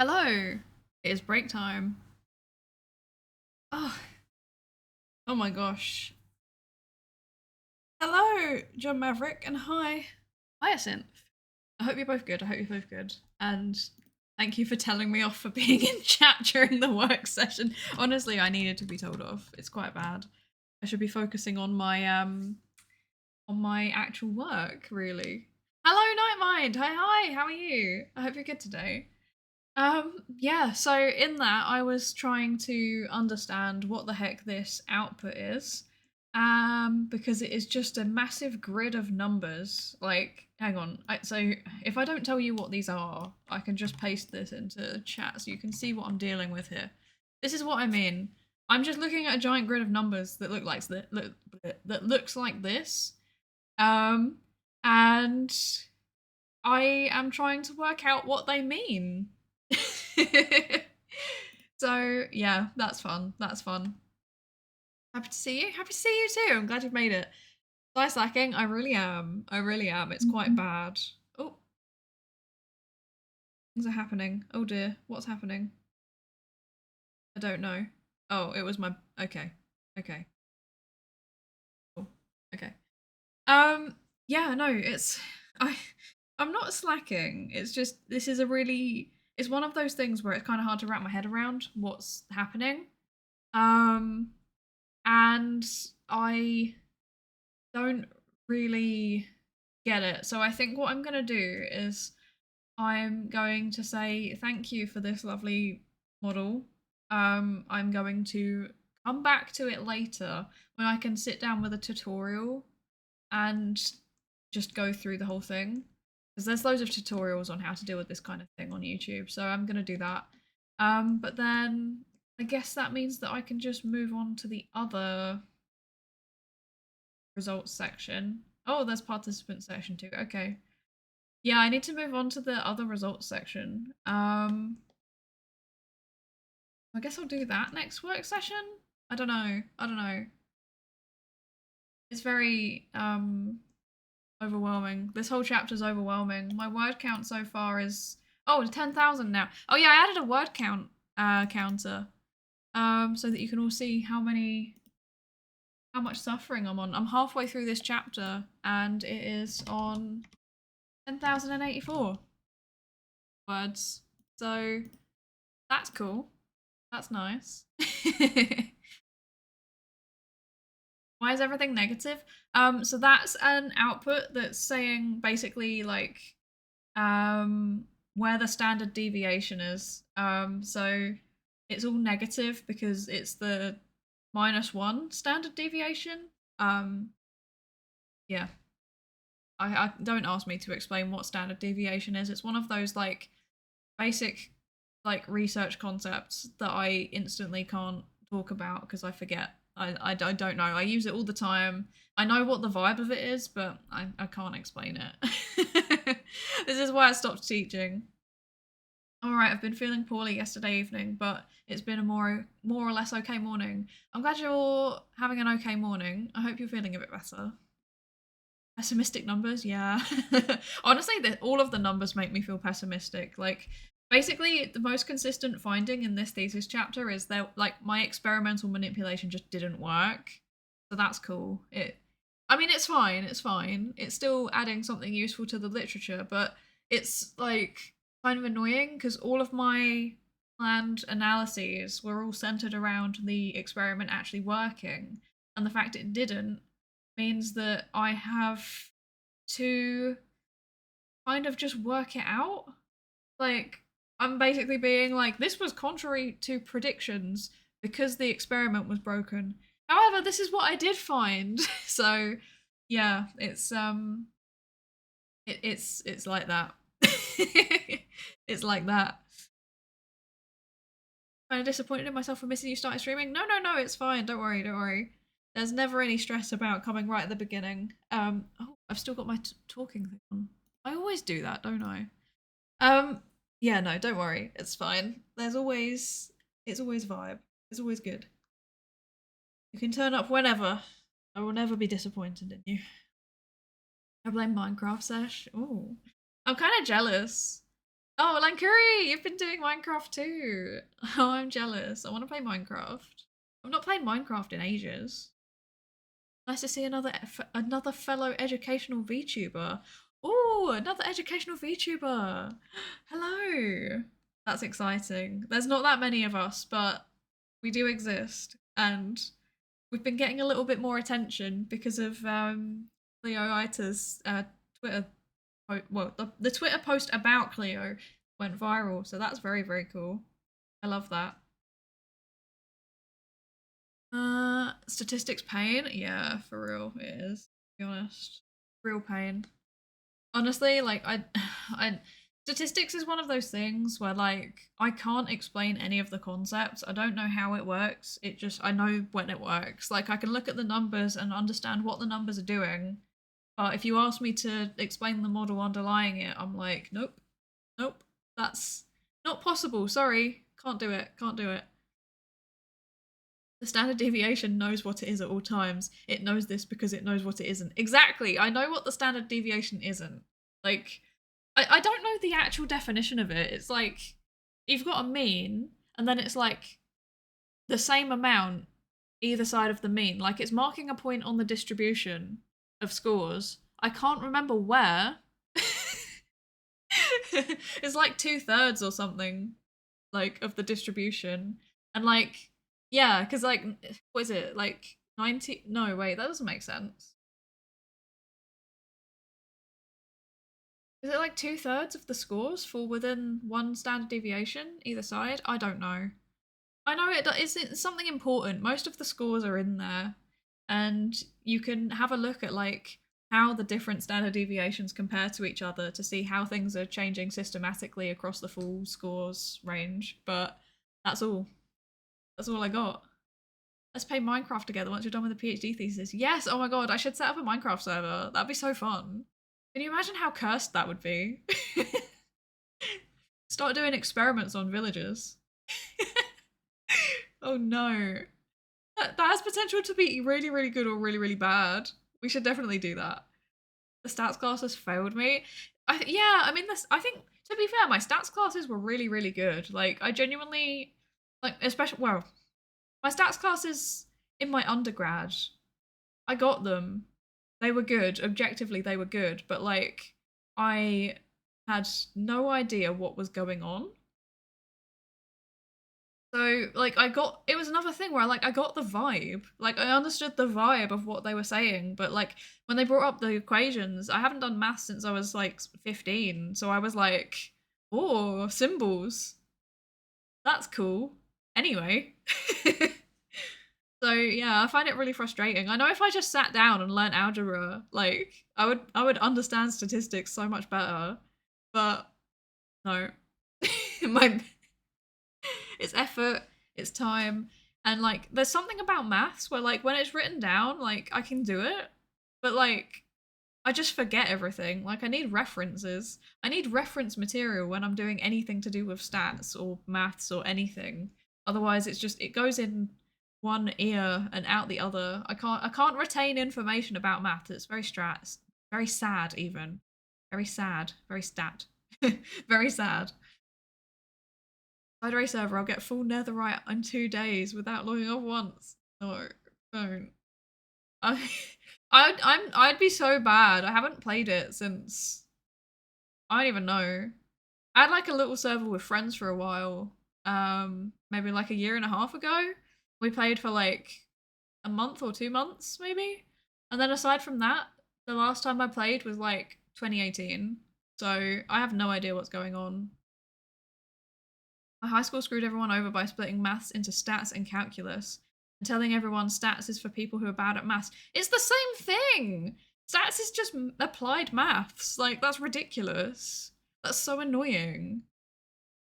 Hello. It is break time. Oh, oh my gosh. Hello, John Maverick, and hi, Hyacinth. I hope you're both good. I hope you're both good. And thank you for telling me off for being in chat during the work session. Honestly, I needed to be told off. It's quite bad. I should be focusing on my actual work, really. Hello, Nightmind. Hi, how are you? I hope you're good today. Yeah, so in that I was trying to understand what the heck this output is. Because it is just a massive grid of numbers. Like, hang on. So if I don't tell you what these are, I can just paste this into chat so you can see what I'm dealing with here. This is what I mean. I'm just looking at a giant grid of numbers that that looks like this. And I am trying to work out what they mean. So yeah, that's fun. That's fun. Happy to see you. Happy to see you too. I'm glad you've made it. Slice lacking. I really am. I really am. It's quite bad. Oh, things are happening. Oh dear, what's happening? I don't know. Oh, it was my. Okay. Okay. Cool. Okay. Yeah. No. I. I'm not slacking. It's just this is a really. It's one of those things where it's kind of hard to wrap my head around what's happening. And I don't really get it. So I think what I'm going to do is I'm going to say thank you for this lovely model. I'm going to come back to it later when I can sit down with a tutorial and just go through the whole thing. Because there's loads of tutorials on how to deal with this kind of thing on YouTube. So I'm going to do that. But then I guess that means that I can just move on to the other results section. Oh, there's participant section too. Okay. Yeah, I need to move on to the other results section. I guess I'll do that next work session. I don't know. I don't know. It's very overwhelming. This whole chapter's overwhelming. My word count so far is 10,000 now. Oh yeah, I added a word count counter. So that you can all see how much suffering I'm on. I'm halfway through this chapter and it is on 10,084 words. So that's cool. That's nice. Why is everything negative? So that's an output that's saying basically like where the standard deviation is. So it's all negative because it's the -1 standard deviation. Yeah. I don't ask me to explain what standard deviation is. It's one of those like basic like research concepts that I instantly can't talk about because I forget. I don't know. I use it all the time. I know what the vibe of it is, but I can't explain it. This is why I stopped teaching. Alright, I've been feeling poorly yesterday evening, but it's been a more or less okay morning. I'm glad you're having an okay morning. I hope you're feeling a bit better. Pessimistic numbers, yeah. Honestly, all of the numbers make me feel pessimistic. Like, basically, the most consistent finding in this thesis chapter is that, like, my experimental manipulation just didn't work. So that's cool. I mean, it's fine. It's fine. It's still adding something useful to the literature, but it's like kind of annoying because all of my planned analyses were all centered around the experiment actually working, and the fact it didn't means that I have to kind of just work it out. Like, I'm basically being like, this was contrary to predictions because the experiment was broken. However, this is what I did find. So, yeah, it's it's like that. It's like that. Kind of disappointed in myself for missing you started streaming. No, it's fine. Don't worry. There's never any stress about coming right at the beginning. Oh, I've still got my talking thing on. I always do that, don't I? Yeah, no, don't worry. It's fine. It's always vibe. It's always good. You can turn up whenever. I will never be disappointed in you. I blame Minecraft Sesh. Oh, I'm kind of jealous. Oh, Lankuri, you've been doing Minecraft too. Oh, I'm jealous. I want to play Minecraft. I've not played Minecraft in ages. Nice to see another fellow educational VTuber. Oh, another educational VTuber. Hello. That's exciting. There's not that many of us, but we do exist, and we've been getting a little bit more attention because of Cleo Ita's Twitter. Well, the Twitter post about Cleo went viral, so that's very, very cool. I love that. Statistics pain? Yeah, for real, it is. To be honest, real pain. Honestly, like I, statistics is one of those things where like I can't explain any of the concepts. I don't know how it works. It just I know when it works. Like I can look at the numbers and understand what the numbers are doing. But if you ask me to explain the model underlying it, I'm like, nope, nope, that's not possible. Sorry, can't do it. Can't do it. The standard deviation knows what it is at all times. It knows this because it knows what it isn't. Exactly. I know what the standard deviation isn't. Like, I don't know the actual definition of it. It's like, you've got a mean, and then it's like the same amount either side of the mean. Like, it's marking a point on the distribution of scores. I can't remember where. It's like 2/3 or something, like, of the distribution. And like, yeah, because like, what is it? Like 90? No, wait, that doesn't make sense. Is it like 2/3 of the scores fall within one standard deviation either side? I don't know. I know it's something important. Most of the scores are in there, and you can have a look at like how the different standard deviations compare to each other to see how things are changing systematically across the full scores range. But that's all. That's all I got. Let's play Minecraft together once you're done with the PhD thesis. Yes, oh my god, I should set up a Minecraft server. That'd be so fun. Can you imagine how cursed that would be? Start doing experiments on villagers. Oh no. That has potential to be really, really good or really, really bad. We should definitely do that. The stats class has failed me. Yeah, I mean, I think, to be fair, my stats classes were really, really good. Like, I genuinely, like, especially, well, my stats classes in my undergrad, I got them. They were good. Objectively, they were good. But, like, I had no idea what was going on. So, like, it was another thing where, like, I got the vibe. Like, I understood the vibe of what they were saying. But, like, when they brought up the equations, I haven't done math since I was, like, 15. So I was like, oh, symbols. That's cool. Anyway. So yeah, I find it really frustrating. I know if I just sat down and learnt algebra, like I would understand statistics so much better. But no. My it's effort, it's time, and like there's something about maths where like when it's written down, like I can do it, but like I just forget everything. Like I need references. I need reference material when I'm doing anything to do with stats or maths or anything. Otherwise it goes in one ear and out the other. I can't retain information about math. It's very very sad even. Very sad. Very stat. Very sad. Psydere server, I'll get full netherite in 2 days without logging off once. No, don't. I I'd be so bad. I haven't played it since I don't even know. I had like a little server with friends for a while. Maybe like a year and a half ago. We played for like a month or 2 months, maybe. And then aside from that, the last time I played was like 2018. So I have no idea what's going on. My high school screwed everyone over by splitting maths into stats and calculus and telling everyone stats is for people who are bad at maths. It's the same thing! Stats is just applied maths. Like, that's ridiculous. That's so annoying.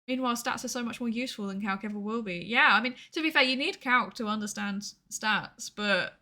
Meanwhile, stats are so much more useful than calc ever will be. Yeah, I mean, to be fair, you need calc to understand stats, but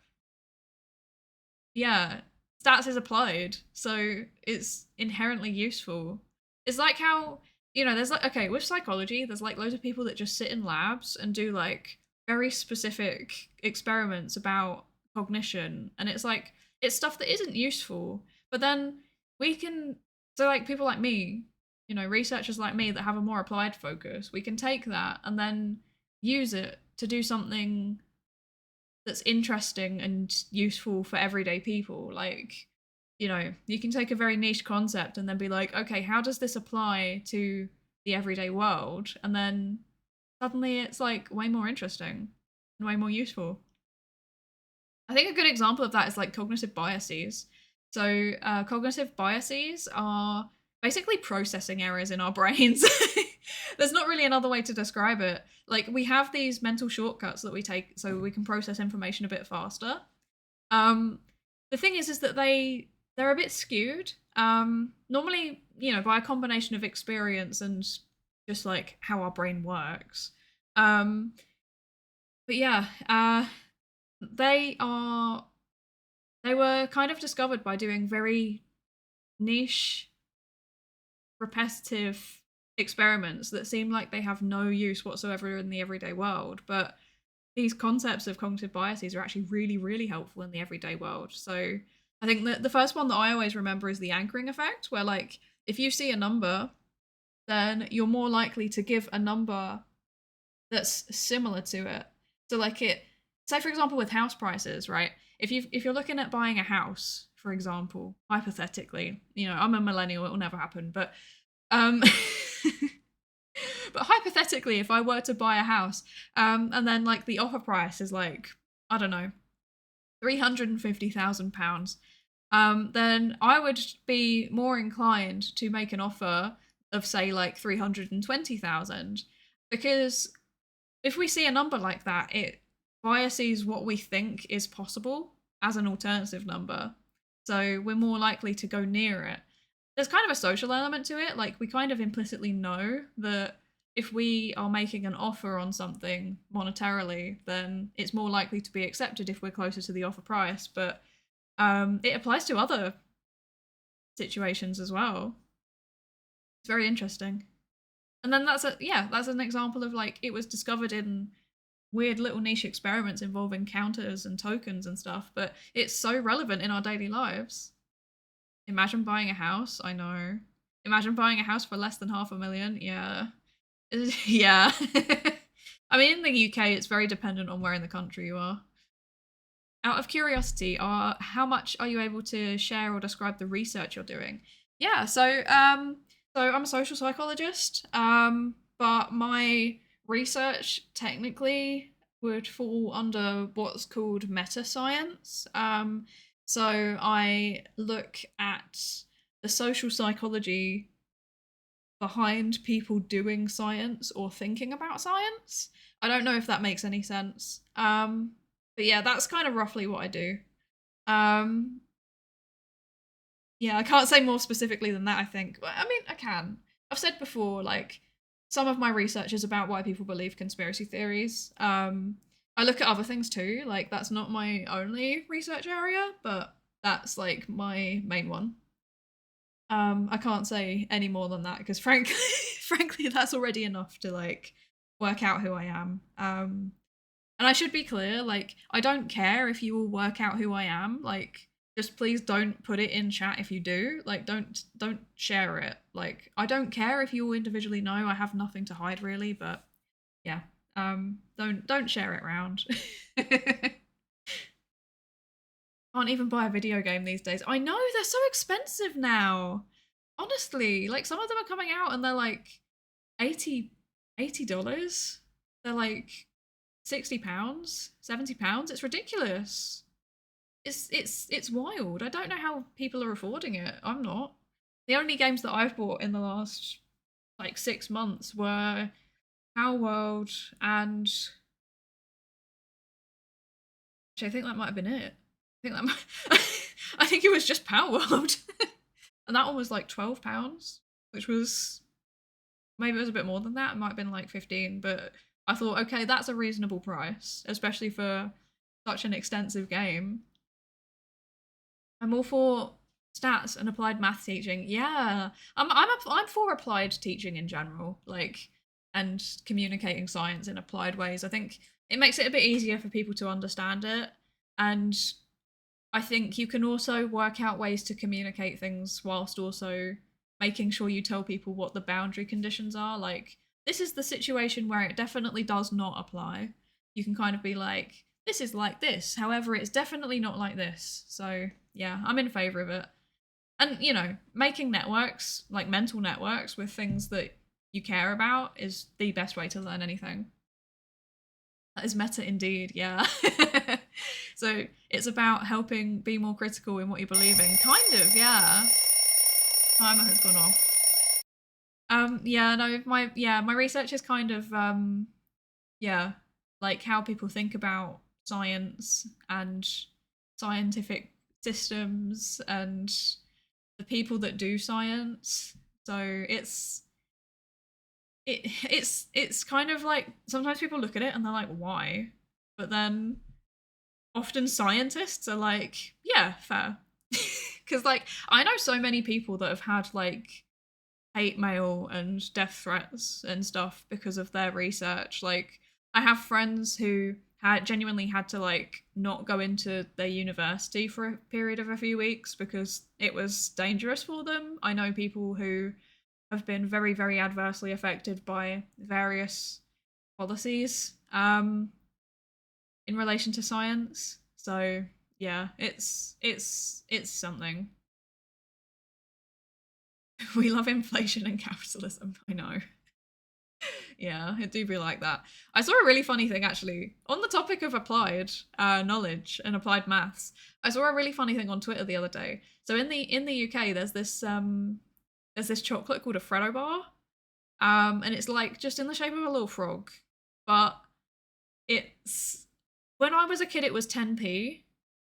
yeah, stats is applied, so it's inherently useful. It's like how, there's like, okay, with psychology, there's like loads of people that just sit in labs and do like very specific experiments about cognition, and it's like, it's stuff that isn't useful, but then we can, so like people like me, you know, researchers like me that have a more applied focus, we can take that and then use it to do something that's interesting and useful for everyday people. Like, you know, you can take a very niche concept and then be like, okay, how does this apply to the everyday world? And then suddenly it's like way more interesting and way more useful. I think a good example of that is like cognitive biases. So, cognitive biases are basically processing errors in our brains. There's not really another way to describe it. Like, we have these mental shortcuts that we take so we can process information a bit faster. Um, the thing is that they're a bit skewed. Normally, you know, by a combination of experience and just like how our brain works. Um, but yeah, they are they were kind of discovered by doing very niche, repetitive experiments that seem like they have no use whatsoever in the everyday world. But these concepts of cognitive biases are actually really, really helpful in the everyday world. So I think that the first one that I always remember is the anchoring effect, where like if you see a number, then you're more likely to give a number that's similar to it. So like it, say for example with house prices, right? If you're looking at buying a house, for example, hypothetically, you know, I'm a millennial, it will never happen, but um but hypothetically if I were to buy a house, and then like the offer price is like, I don't know, £350,000, then I would be more inclined to make an offer of say like 320,000, because if we see a number like that, it biases what we think is possible as an alternative number. So we're more likely to go near it. There's kind of a social element to it. Like we kind of implicitly know that if we are making an offer on something monetarily, then it's more likely to be accepted if we're closer to the offer price. But it applies to other situations as well. It's very interesting. And then that's an example of like it was discovered in weird little niche experiments involving counters and tokens and stuff, but it's so relevant in our daily lives. Imagine buying a house. I know. Imagine buying a house for less than 500,000. Yeah. Yeah. I mean, in the UK, it's very dependent on where in the country you are. Out of curiosity, how much are you able to share or describe the research you're doing? Yeah, so I'm a social psychologist, but my research technically would fall under what's called meta science. So I look at the social psychology behind people doing science or thinking about science. I don't know if that makes any sense. But yeah, that's kind of roughly what I do. Um, yeah, I can't say more specifically than that, I think. I mean, I can. I've said before, like, some of my research is about why people believe conspiracy theories. I look at other things too, like, that's not my only research area, but that's, like, my main one. I can't say any more than that because frankly, frankly, that's already enough to like work out who I am. And I should be clear, like I don't care if you all work out who I am. Like, just please don't put it in chat if you do. Like, don't share it. Like, I don't care if you all individually know. I have nothing to hide really, but yeah, don't share it around. Can't even buy a video game these days. I know, they're so expensive now. Honestly, like some of them are coming out and they're like 80 $80. They're like £60, £70. It's ridiculous. It's wild. I don't know how people are affording it. I'm not. The only games that I've bought in the last like 6 months were Power World and actually I think that might have been it. I think it was just Power World. And that one was like £12, which was maybe it was a bit more than that. It might have been like 15, but I thought, okay, that's a reasonable price, especially for such an extensive game. I'm all for stats and applied math teaching. Yeah, I'm for applied teaching in general, like, and communicating science in applied ways. I think it makes it a bit easier for people to understand it, and I think you can also work out ways to communicate things whilst also making sure you tell people what the boundary conditions are. Like, this is the situation where it definitely does not apply. You can kind of be like, this is like this, however, it's definitely not like this. So yeah, I'm in favor of it. And you know, making networks, like mental networks with things that you care about, is the best way to learn anything. That is meta indeed, yeah. So it's about helping be more critical in what you believe in, kind of, yeah. Timer has gone off. Yeah, no, my research is kind of yeah, like how people think about science and scientific systems and the people that do science. So it's kind of like sometimes people look at it and they're like, why? But then often scientists are like, yeah, fair. Because like I know so many people that have had like hate mail and death threats and stuff because of their research. Like I have friends who had genuinely had to like not go into their university for a period of a few weeks because it was dangerous for them. I know people who have been very, very adversely affected by various policies in relation to science. So yeah, it's something. We love inflation and capitalism. I know. Yeah, it do be like that. I saw a really funny thing actually on the topic of applied knowledge and applied maths. I saw a really funny thing on Twitter the other day. So in the UK, there's this chocolate called a Freddo bar, and it's like just in the shape of a little frog, but it's when I was a kid, it was 10p,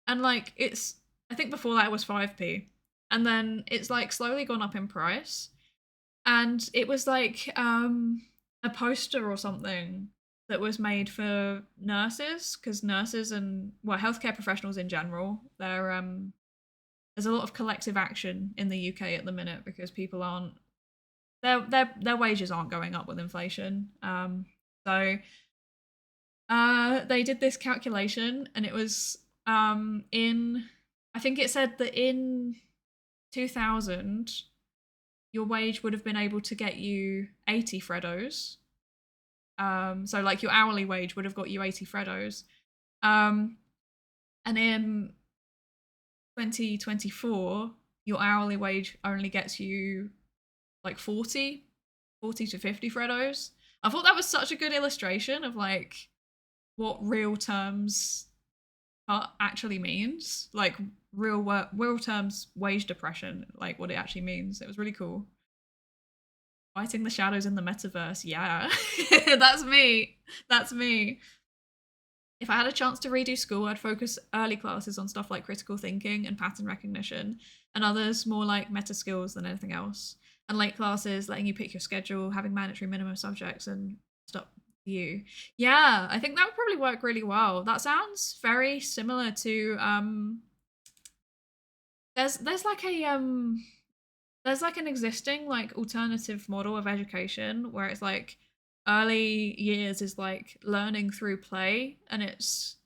and like it's I think before that it was 5p, and then it's like slowly gone up in price, and it was like a poster or something that was made for nurses because nurses and well healthcare professionals in general there's a lot of collective action in the UK at the minute because people aren't their wages aren't going up with inflation. So they did this calculation and it was in I think it said that in 2000 your wage would have been able to get you 80 Freddos. So like your hourly wage would have got you 80 Freddos. And in 2024, your hourly wage only gets you like 40 to 50 Freddos. I thought that was such a good illustration of like what real terms cut actually means. Like real terms wage depression, like what it actually means. It was really cool. Fighting the shadows in the metaverse, yeah. That's me. That's me. If I had a chance to redo school, I'd focus early classes on stuff like critical thinking and pattern recognition, and others more like meta skills than anything else. And late classes, letting you pick your schedule, having mandatory minimum subjects, and stuff you. Yeah, I think that would probably work really well. That sounds very similar to there's like a there's like an existing like alternative model of education where it's like early years is like learning through play and it's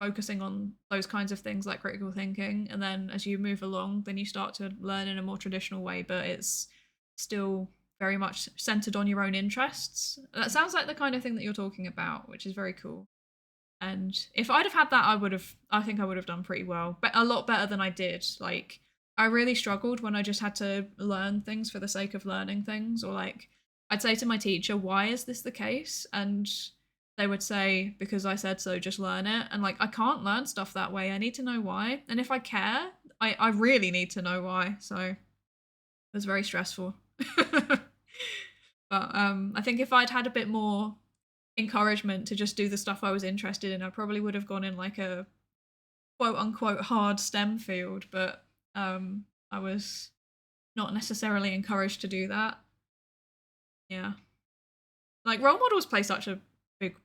focusing on those kinds of things like critical thinking, and then as you move along then you start to learn in a more traditional way but it's still very much centered on your own interests. That sounds like the kind of thing that you're talking about, which is very cool. And if I'd have had that, I think I would have done pretty well, but a lot better than I did. Like, I really struggled when I just had to learn things for the sake of learning things, or like, I'd say to my teacher, why is this the case? And they would say, because I said so, just learn it. And like, I can't learn stuff that way. I need to know why. And if I care, I really need to know why. So it was very stressful. But I think if I'd had a bit more encouragement to just do the stuff I was interested in, I probably would have gone in like a quote unquote hard STEM field, but I was not necessarily encouraged to do that. Yeah. Like role models play such a big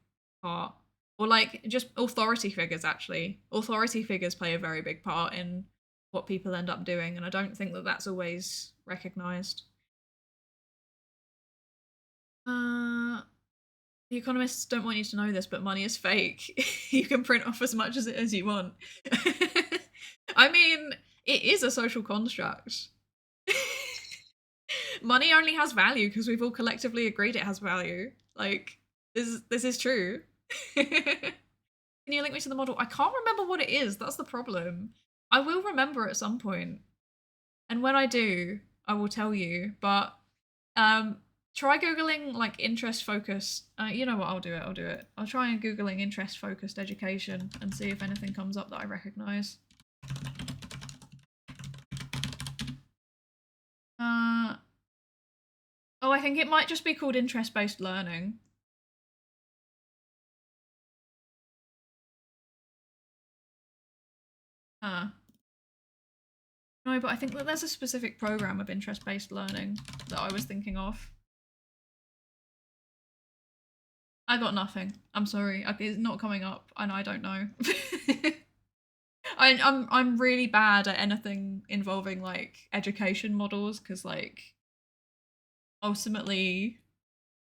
part. Or like just authority figures actually. Authority figures play a very big part in what people end up doing, and I don't think that that's always recognized. The economists don't want you to know this, but money is fake. You can print off as much as you want. I mean, it is a social construct. Money only has value because we've all collectively agreed it has value. Like, this is true. Can you link me to the model? I can't remember what it is. That's the problem. I will remember at some point. And when I do, I will tell you. But try Googling like interest focused. You know what? I'll do it. I'll do it. I'll try and Googling interest focused education and see if anything comes up that I recognize. Oh, I think it might just be called interest based learning. No, but I think that there's a specific program of interest-based learning that I was thinking of. I got nothing. I'm sorry. It's not coming up, and I don't know. I'm really bad at anything involving like education models because like ultimately,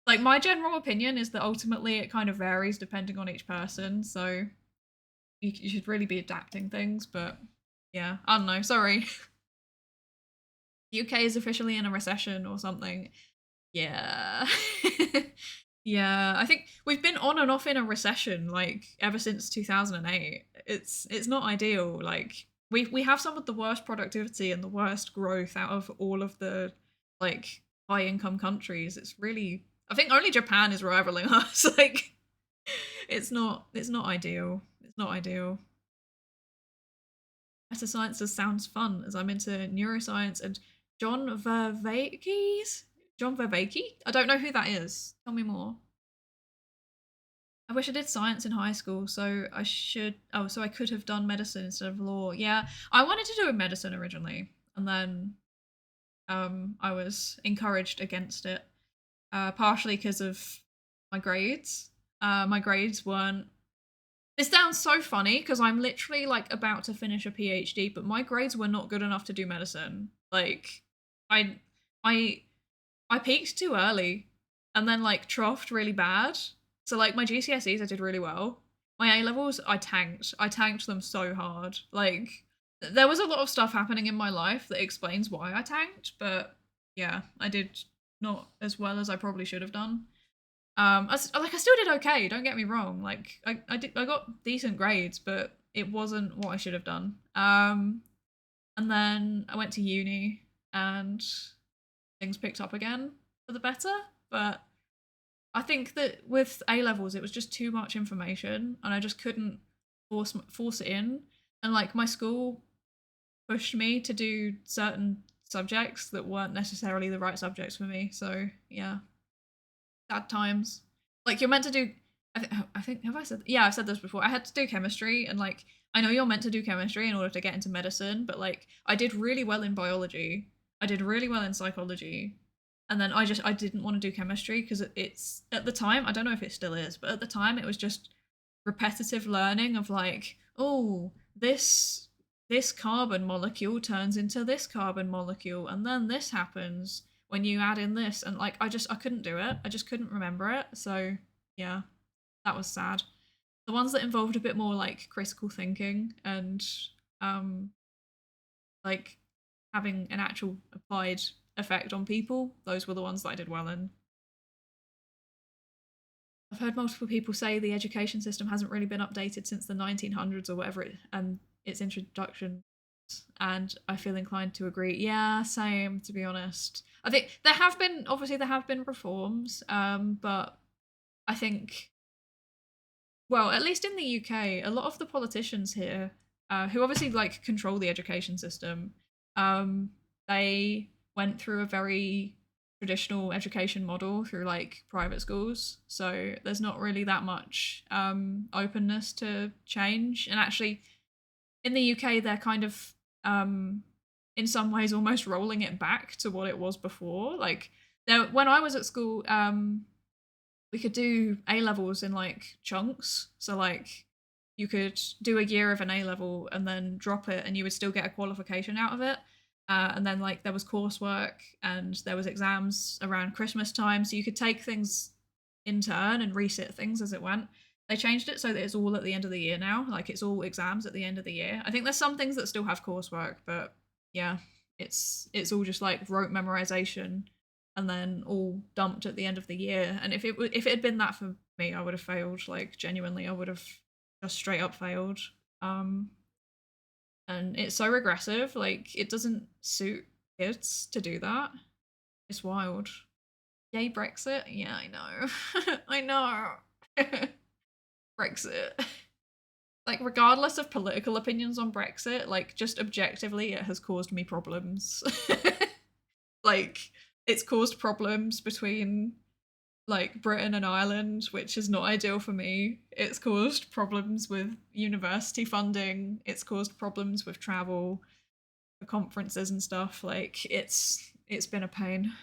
like my general opinion is that ultimately it kind of varies depending on each person. So you should really be adapting things, but yeah, I don't know. Sorry. UK is officially in a recession or something. Yeah. Yeah, I think we've been on and off in a recession like ever since 2008. It's not ideal. Like we have some of the worst productivity and the worst growth out of all of the like high income countries. It's really, I think only Japan is rivaling us. Like it's not ideal. It's not ideal. Meta sciences sounds fun as I'm into neuroscience and John Vervaeke's John Vervaeke? I don't know who that is. Tell me more. I wish I did science in high school, so I should. Oh, so I could have done medicine instead of law. Yeah, I wanted to do medicine originally, and then I was encouraged against it, partially because of my grades. My grades weren't. This sounds so funny because I'm literally like about to finish a PhD, but my grades were not good enough to do medicine. Like, I, I I peaked too early and then like troughed really bad. So like my GCSEs I did really well. My A levels I tanked. I tanked them so hard. Like there was a lot of stuff happening in my life that explains why I tanked, but yeah, I did not as well as I probably should have done. I still did okay, don't get me wrong. Like I got decent grades, but it wasn't what I should have done. And then I went to uni and things picked up again for the better. But I think that with A levels, it was just too much information, and I just couldn't force it in. And like my school pushed me to do certain subjects that weren't necessarily the right subjects for me. So yeah, sad times. Like you're meant to do. I think have I said? Yeah, I've said this before. I had to do chemistry, and like I know you're meant to do chemistry in order to get into medicine, but like I did really well in biology. I did really well in psychology, and then I didn't want to do chemistry because it's at the time I don't know if it still is, but at the time it was just repetitive learning of like, oh, this carbon molecule turns into this carbon molecule, and then this happens when you add in this, and like I couldn't do it. I just couldn't remember it. So yeah, that was sad. The ones that involved a bit more like critical thinking and um like having an actual applied effect on people, those were the ones that I did well in. I've heard multiple people say the education system hasn't really been updated since the 1900s or whatever and its introduction, and I feel inclined to agree. Yeah, same, to be honest. I think there have been reforms, but I think, well, at least in the UK, a lot of the politicians here, who obviously like control the education system, they went through a very traditional education model through like private schools. So there's not really that much openness to change. And actually, in the UK, they're kind of in some ways almost rolling it back to what it was before. Like when I was at school, we could do A levels in like chunks. So like you could do a year of an A level and then drop it, and you would still get a qualification out of it. And then like there was coursework and there was exams around Christmas time, so you could take things in turn and resit things as it went. They changed it so that it's all at the end of the year now. Like it's all exams at the end of the year. I think there's some things that still have coursework, but yeah, it's all just like rote memorization and then all dumped at the end of the year. And if it had been that for me, I would have failed. Like genuinely, I would have just straight up failed. And it's so regressive. Like it doesn't suit kids to do that. It's wild. Yay Brexit. Yeah, I know. I know. Brexit. Like regardless of political opinions on Brexit, like just objectively it has caused me problems. Like it's caused problems between like Britain and Ireland, which is not ideal for me. It's caused problems with university funding. It's caused problems with travel for conferences and stuff. Like it's been a pain.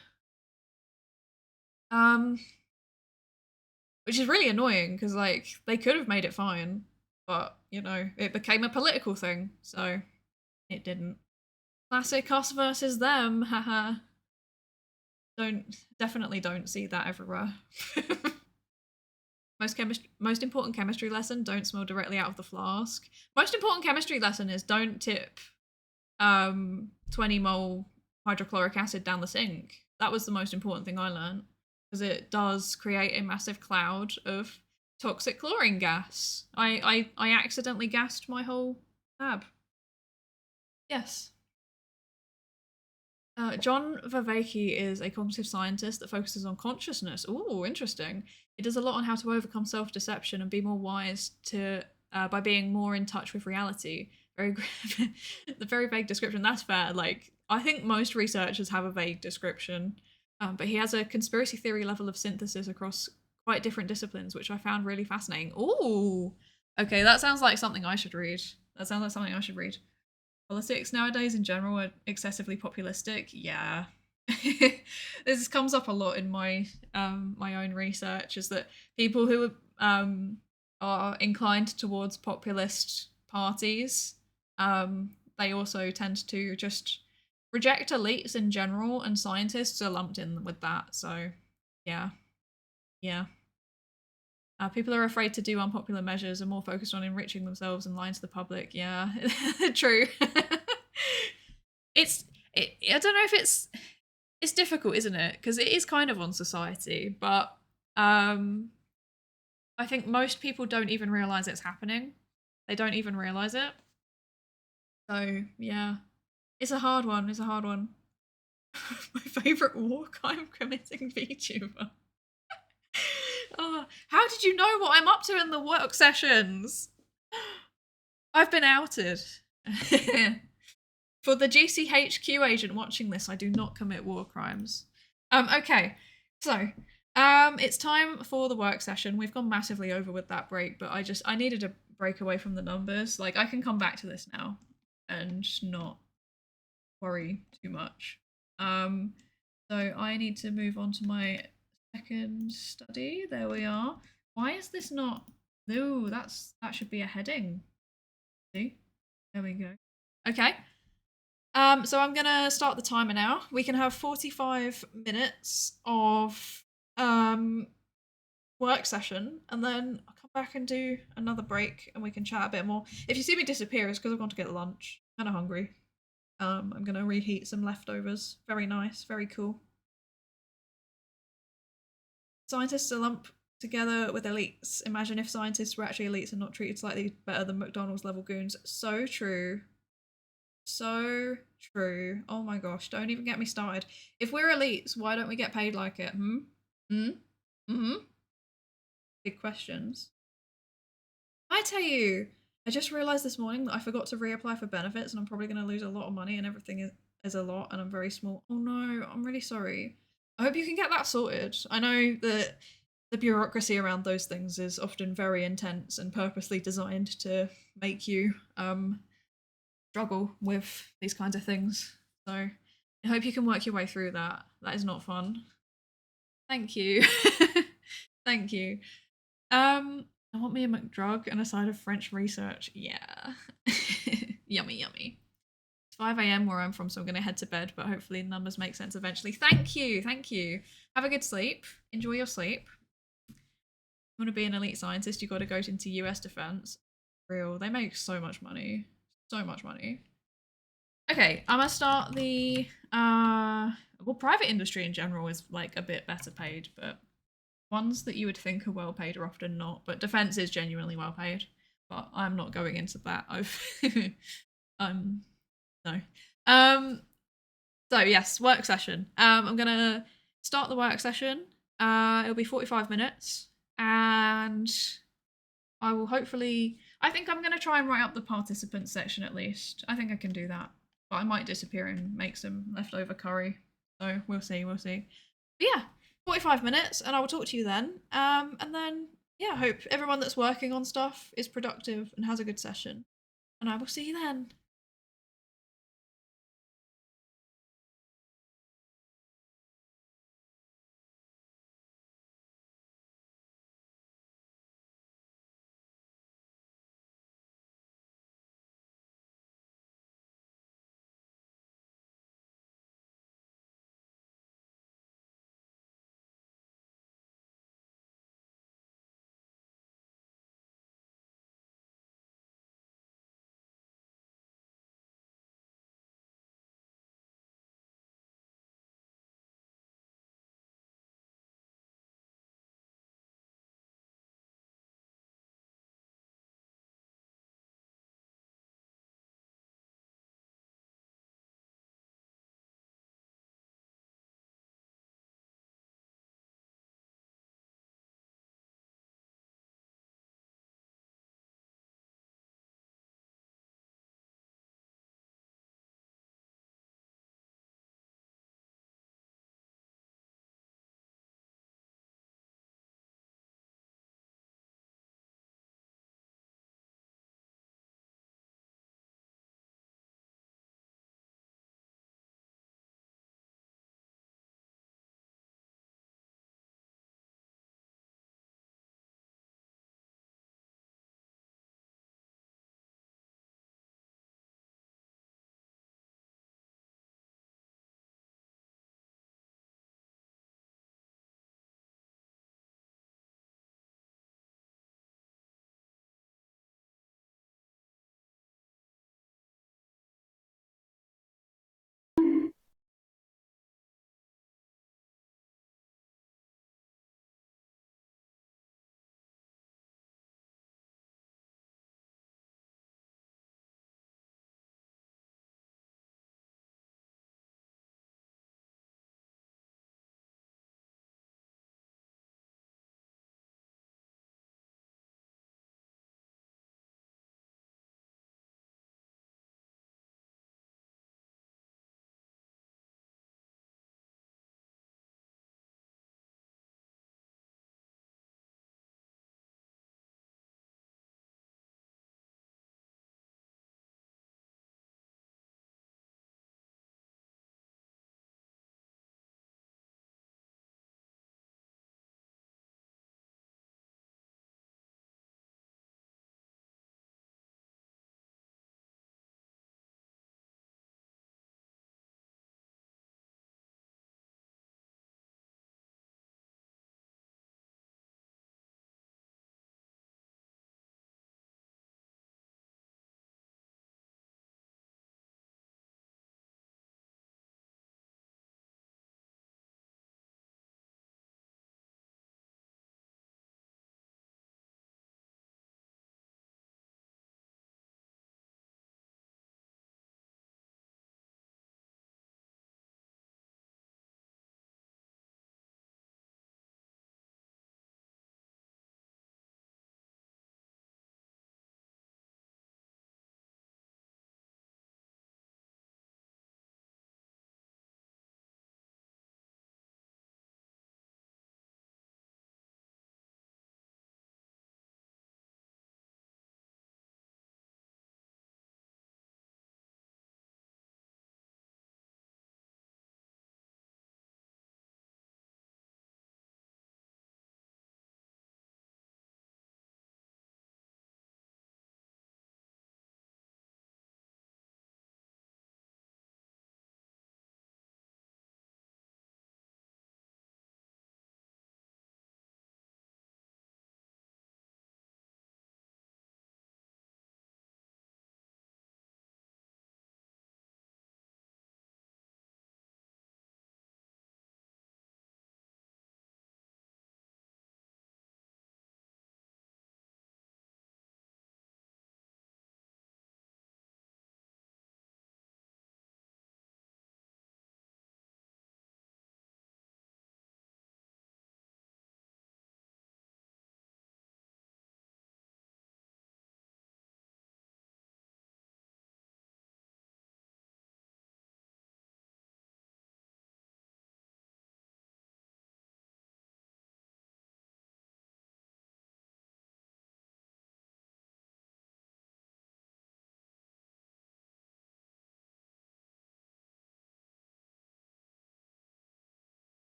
Which is really annoying because like they could have made it fine, but you know, it became a political thing, so it didn't. Classic us versus them, haha. Definitely don't see that everywhere. Most important chemistry lesson, don't smell directly out of the flask. Most important chemistry lesson is don't tip 20 mole hydrochloric acid down the sink. That was the most important thing I learned, because it does create a massive cloud of toxic chlorine gas. I accidentally gassed my whole lab. Yes. John Vervaeke is a cognitive scientist that focuses on consciousness. Ooh, interesting. It does a lot on how to overcome self-deception and be more wise to by being more in touch with reality. Very, the very vague description. That's fair. Like I think most researchers have a vague description, but he has a conspiracy theory level of synthesis across quite different disciplines, which I found really fascinating. Ooh, okay, that sounds like something I should read. That sounds like something I should read. Politics nowadays in general are excessively populistic. Yeah. This comes up a lot in my my own research, is that people who are inclined towards populist parties, they also tend to just reject elites in general, and scientists are lumped in with that. So yeah. Yeah. People are afraid to do unpopular measures and more focused on enriching themselves and lying to the public. Yeah, true. I don't know if it's difficult, isn't it? Because it is kind of on society, but I think most people don't even realize it's happening. They don't even realize it. So yeah, it's a hard one. It's a hard one. My favorite war crime committing VTuber. Oh, how did you know what I'm up to in the work sessions? I've been outed. For the GCHQ agent watching this, I do not commit war crimes. Okay, so it's time for the work session. We've gone massively over with that break, but I needed a break away from the numbers. Like I can come back to this now and not worry too much. So I need to move on to my second study. There we are. Why is this not? No, that should be a heading. See, there we go. Okay. So I'm gonna start the timer now. We can have 45 minutes of work session, and then I'll come back and do another break, and we can chat a bit more. If you see me disappear, it's because I've gone to get lunch. I'm kind of hungry. I'm gonna reheat some leftovers. Very nice, very cool. Scientists are lumped together with elites. Imagine if scientists were actually elites and not treated slightly better than McDonald's level goons. So true. So true. Oh my gosh, don't even get me started. If we're elites, why don't we get paid like it? Big questions. I tell you, I just realized this morning that I forgot to reapply for benefits, and I'm probably going to lose a lot of money, and everything is a lot, and I'm very small. Oh no, I'm really sorry. I hope you can get that sorted. I know that the bureaucracy around those things is often very intense and purposely designed to make you struggle with these kinds of things. So I hope you can work your way through that. That is not fun. Thank you. Thank you. I want me a McDrug and a side of French research. Yeah. Yummy, yummy. It's 5 a.m. where I'm from, so I'm going to head to bed, but hopefully the numbers make sense eventually. Thank you. Thank you. Have a good sleep. Enjoy your sleep. If you want to be an elite scientist, you got to go into US defense. Real. They make so much money. So much money. Okay, I'm gonna start the well, private industry in general is like a bit better paid, but ones that you would think are well paid are often not. But defense is genuinely well paid. But I'm not going into that. I've no. Um so yes, work session. I'm gonna start the work session. It'll be 45 minutes, and I will hopefully. I think I'm gonna try and write up the participants section at least. I think I can do that, but I might disappear and make some leftover curry. So we'll see. We'll see. But yeah, 45 minutes, and I will talk to you then. And then yeah, I hope everyone that's working on stuff is productive and has a good session. And I will see you then.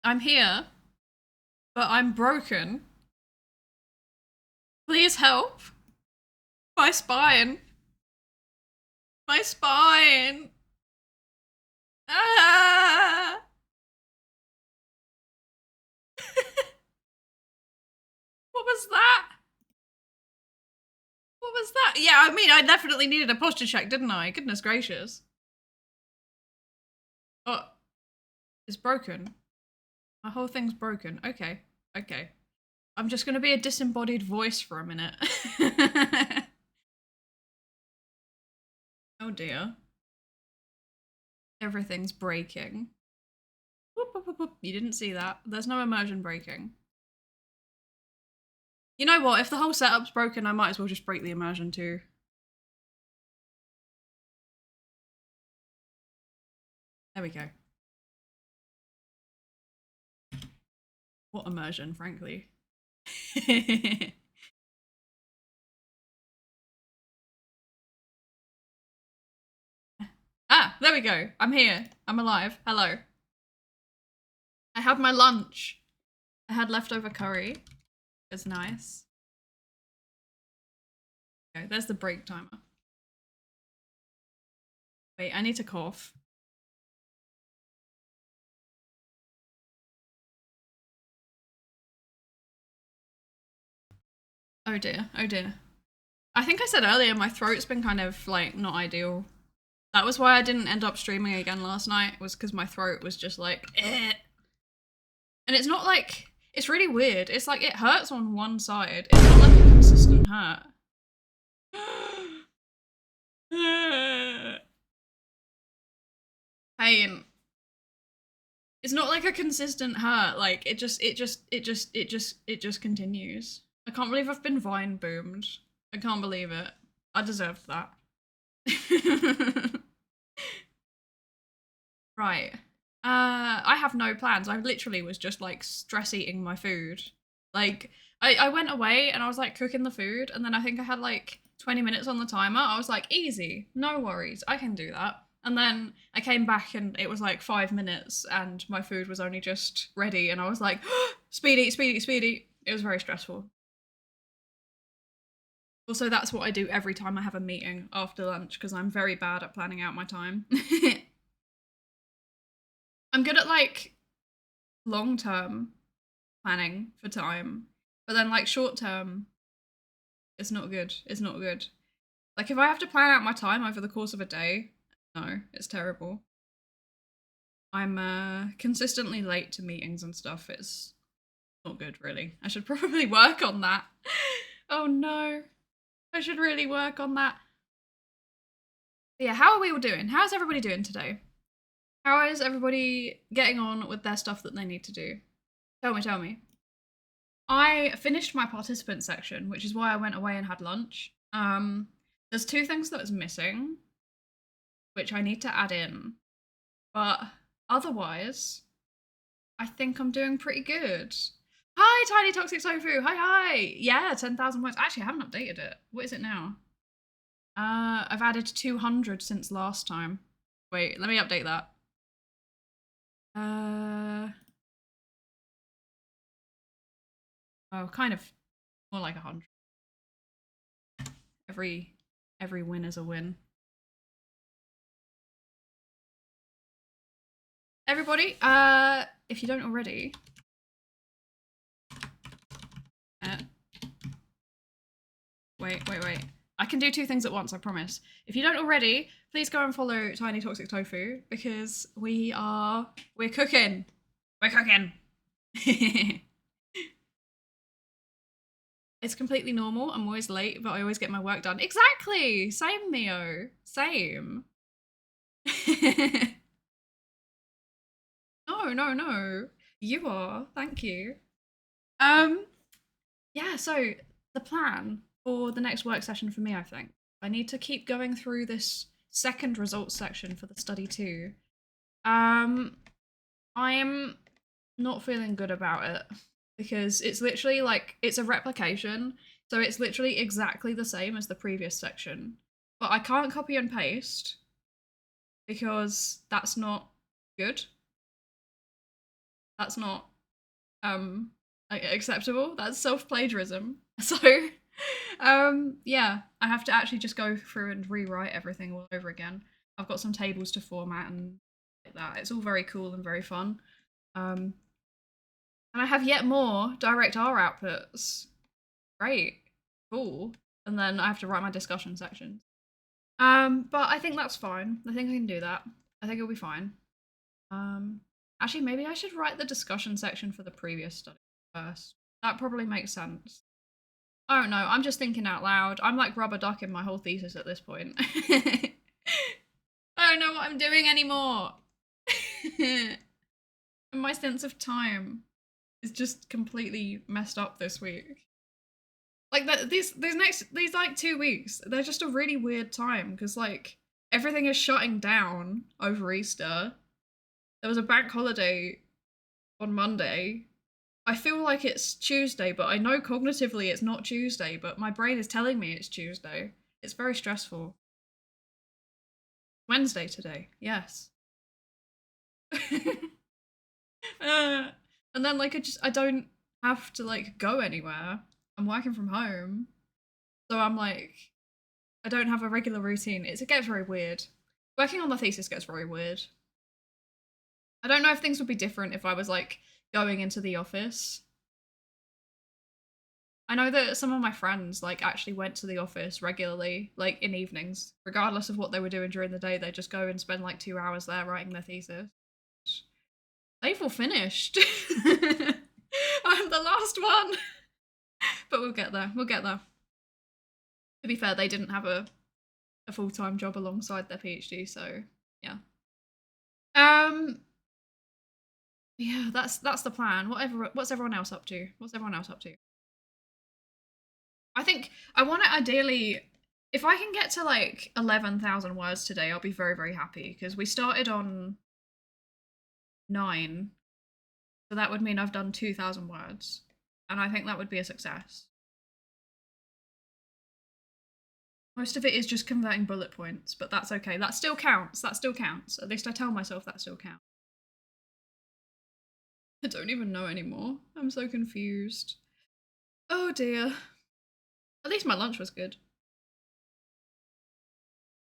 I'm here, but I'm broken. Please help. My spine. My spine. Ah! What was that? What was that? Yeah, I mean, I definitely needed a posture check, didn't I? Goodness gracious. Oh, it's broken. My whole thing's broken. Okay, okay. I'm just gonna be a disembodied voice for a minute. Oh dear. Everything's breaking. Whoop, whoop, whoop, whoop. You didn't see that. There's no immersion breaking. You know what? If the whole setup's broken, I might as well just break the immersion too. There we go. What immersion, frankly. Ah, there we go. I'm here. I'm alive. Hello. I had my lunch. I had leftover curry. It was nice. Okay, there's the break timer. Wait, I need to cough. Oh dear, oh dear. I think I said earlier my throat's been kind of like not ideal. That was why I didn't end up streaming again last night, was because my throat was just like, eh. And it's not like, it's really weird. It's like it hurts on one side. It's not like a consistent hurt. Pain. It's not like a consistent hurt. Like it just continues. I can't believe I've been Vine boomed. I can't believe it. I deserved that. Right. I have no plans. I literally was just like stress eating my food. Like I went away and I was like cooking the food, and then I think I had like 20 minutes on the timer. I was like, easy, no worries, I can do that. And then I came back and it was like 5 minutes and my food was only just ready, and I was like, speedy, speedy, speedy. It was very stressful. Also, that's what I do every time I have a meeting after lunch, because I'm very bad at planning out my time. I'm good at like long-term planning for time, but then like short-term, it's not good. It's not good. Like if I have to plan out my time over the course of a day, no, it's terrible. I'm consistently late to meetings and stuff. It's not good, really. I should probably work on that. Oh no, I should really work on that. But yeah, how are we all doing? How's everybody doing today? How is everybody getting on with their stuff that they need to do? Tell me, tell me. I finished my participant section, which is why I went away and had lunch. There's two things that was missing, which I need to add in. But otherwise, I think I'm doing pretty good. Hi, Tiny Toxic Tofu. Hi, hi. Yeah, 10,000 points. Actually, I haven't updated it. What is it now? I've added 200 since last time. Wait, let me update that. Oh, kind of more like 100. Every win is a win. Everybody, if you don't already, wait. I can do two things at once, I promise. If you don't already, please go and follow Tiny Toxic Tofu, because we're cooking. We're cooking. It's completely normal. I'm always late, but I always get my work done. Exactly. Same, Mio. Same. No. You are. Thank you. Yeah, so the plan for the next work session for me, I think, I need to keep going through this second results section for the study too. I am not feeling good about it, because it's literally like, it's a replication, so it's literally exactly the same as the previous section, but I can't copy and paste because that's not good. That's not acceptable. That's self-plagiarism. So yeah, I have to actually just go through and rewrite everything all over again. I've got some tables to format and like that. It's all very cool and very fun. And I have yet more direct R outputs. Great. Cool. And then I have to write my discussion sections. But I think that's fine. I think I can do that. I think it'll be fine. Actually, maybe I should write the discussion section for the previous study first. That probably makes sense. I don't know. I'm just thinking out loud. I'm like rubber ducking my whole thesis at this point. I don't know what I'm doing anymore. And my sense of time is just completely messed up this week. Like these like 2 weeks, they're just a really weird time because like everything is shutting down over Easter. There was a bank holiday on Monday. I feel like it's Tuesday, but I know cognitively it's not Tuesday, but my brain is telling me it's Tuesday. It's very stressful. Wednesday today, yes. And then like I don't have to like go anywhere. I'm working from home. So I'm like, I don't have a regular routine. It gets very weird. Working on the thesis gets very weird. I don't know if things would be different if I was like going into the office. I know that some of my friends like actually went to the office regularly, like in evenings, regardless of what they were doing during the day. They just go and spend like 2 hours there writing their thesis. They've all finished. I'm the last one. But we'll get there. We'll get there. To be fair, they didn't have a full-time job alongside their PhD, so yeah. Yeah, that's the plan. What's everyone else up to? What's everyone else up to? I think I want to ideally, if I can get to like 11,000 words today, I'll be very, very happy because we started on 9. So that would mean I've done 2,000 words. And I think that would be a success. Most of it is just converting bullet points, but that's okay. That still counts. That still counts. At least I tell myself that still counts. I don't even know anymore. I'm so confused. Oh dear. At least my lunch was good.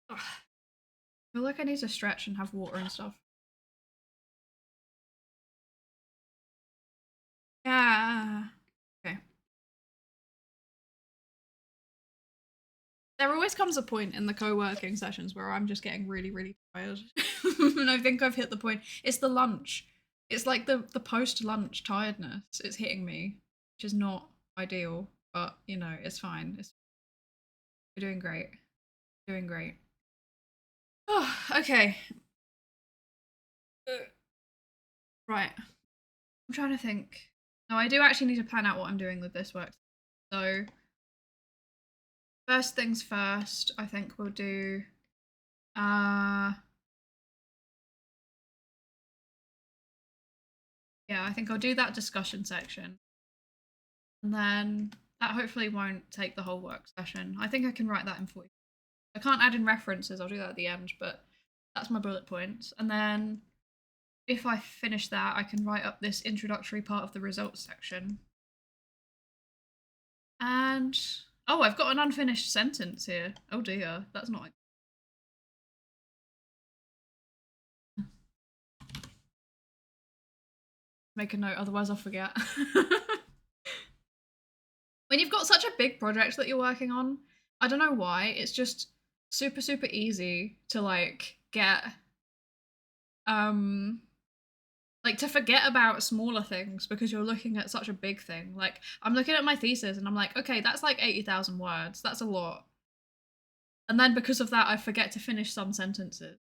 Ugh. I feel like I need to stretch and have water and stuff. Yeah. Okay. There always comes a point in the co-working sessions where I'm just getting really, really tired. And I think I've hit the point. It's the lunch. It's like the post-lunch tiredness. It's hitting me, which is not ideal, but you know, it's fine. We're doing great. Doing great. Oh, okay. Right. I'm trying to think. No, I do actually need to plan out what I'm doing with this work. So first things first, I think we'll do yeah, I think I'll do that discussion section. And then that hopefully won't take the whole work session. I think I can write that in 40. I can't add in references, I'll do that at the end, but that's my bullet points. And then if I finish that, I can write up this introductory part of the results section. And oh, I've got an unfinished sentence here. Oh dear, that's not. Make a note, otherwise I'll forget. When you've got such a big project that you're working on, I don't know why, it's just super, super easy to like get like to forget about smaller things because you're looking at such a big thing. Like I'm looking at my thesis and I'm like, okay, that's like 80,000 words. That's a lot. And then because of that, I forget to finish some sentences.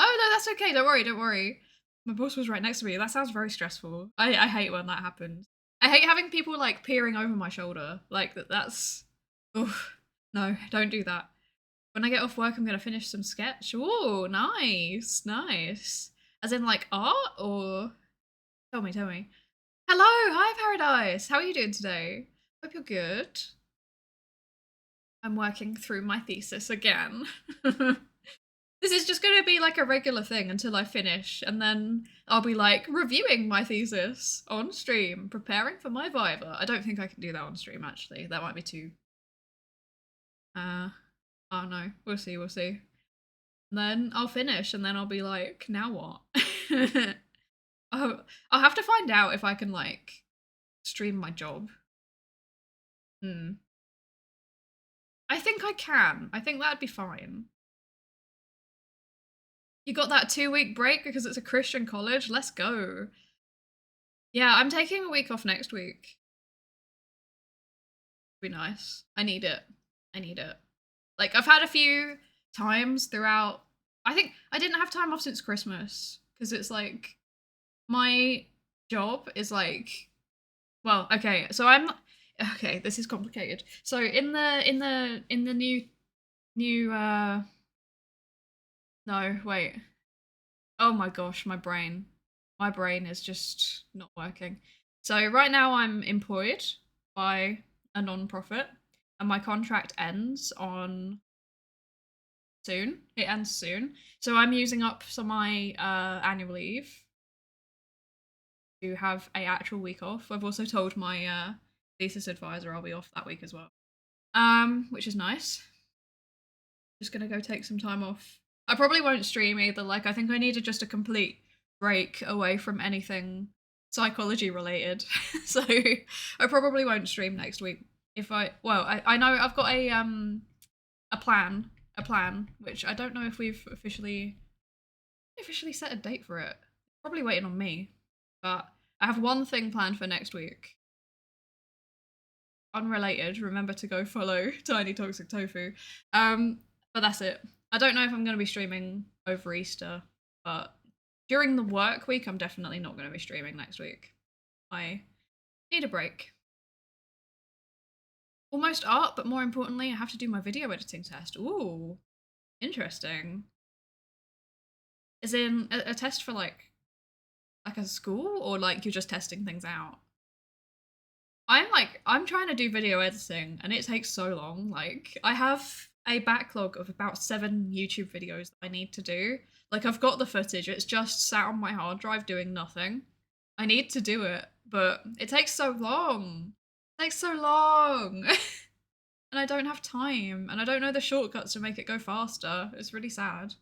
Oh no, that's okay. Don't worry, don't worry. My boss was right next to me. That sounds very stressful. I hate when that happens. I hate having people like peering over my shoulder. Like that's oof. No, don't do that. When I get off work, I'm gonna finish some sketch. Oh, nice, nice. As in like art or tell me, tell me. Hello, hi Paradise. How are you doing today? Hope you're good. I'm working through my thesis again. This is just going to be like a regular thing until I finish, and then I'll be like reviewing my thesis on stream, preparing for my Viva. I don't think I can do that on stream, actually. That might be too... oh no, we'll see, we'll see. And then I'll finish, and then I'll be like, now what? I'll have to find out if I can, like, stream my job. I think I can. I think that'd be fine. You got that 2-week break because it's a Christian college? Let's go. Yeah, I'm taking a week off next week. Be nice. I need it. I need it. Like, I've had a few times throughout... I think I didn't have time off since Christmas because it's like my job is like... Well, okay, so I'm... Okay, this is complicated. So in the new no, wait. Oh my gosh, my brain. My brain is just not working. So right now I'm employed by a non-profit and my contract ends on soon. It ends soon. So I'm using up some of my annual leave to have a actual week off. I've also told my thesis advisor I'll be off that week as well. Which is nice. Just gonna go take some time off. I probably won't stream either. Like, I think I needed just a complete break away from anything psychology related. So I probably won't stream next week. If I know I've got a plan, which I don't know if we've officially set a date for it. Probably waiting on me. But I have one thing planned for next week. Unrelated, remember to go follow Tiny Toxic Tofu. But that's it. I don't know if I'm going to be streaming over Easter, but during the work week, I'm definitely not going to be streaming next week. I need a break. Almost art, but more importantly, I have to do my video editing test. Ooh, interesting. As in a test for like a school, or like you're just testing things out? I'm trying to do video editing and it takes so long. Like, I have a backlog of about 7 YouTube videos that I need to do. Like, I've got the footage, it's just sat on my hard drive doing nothing. I need to do it, but it takes so long. It takes so long. And I don't have time, and I don't know the shortcuts to make it go faster. It's really sad.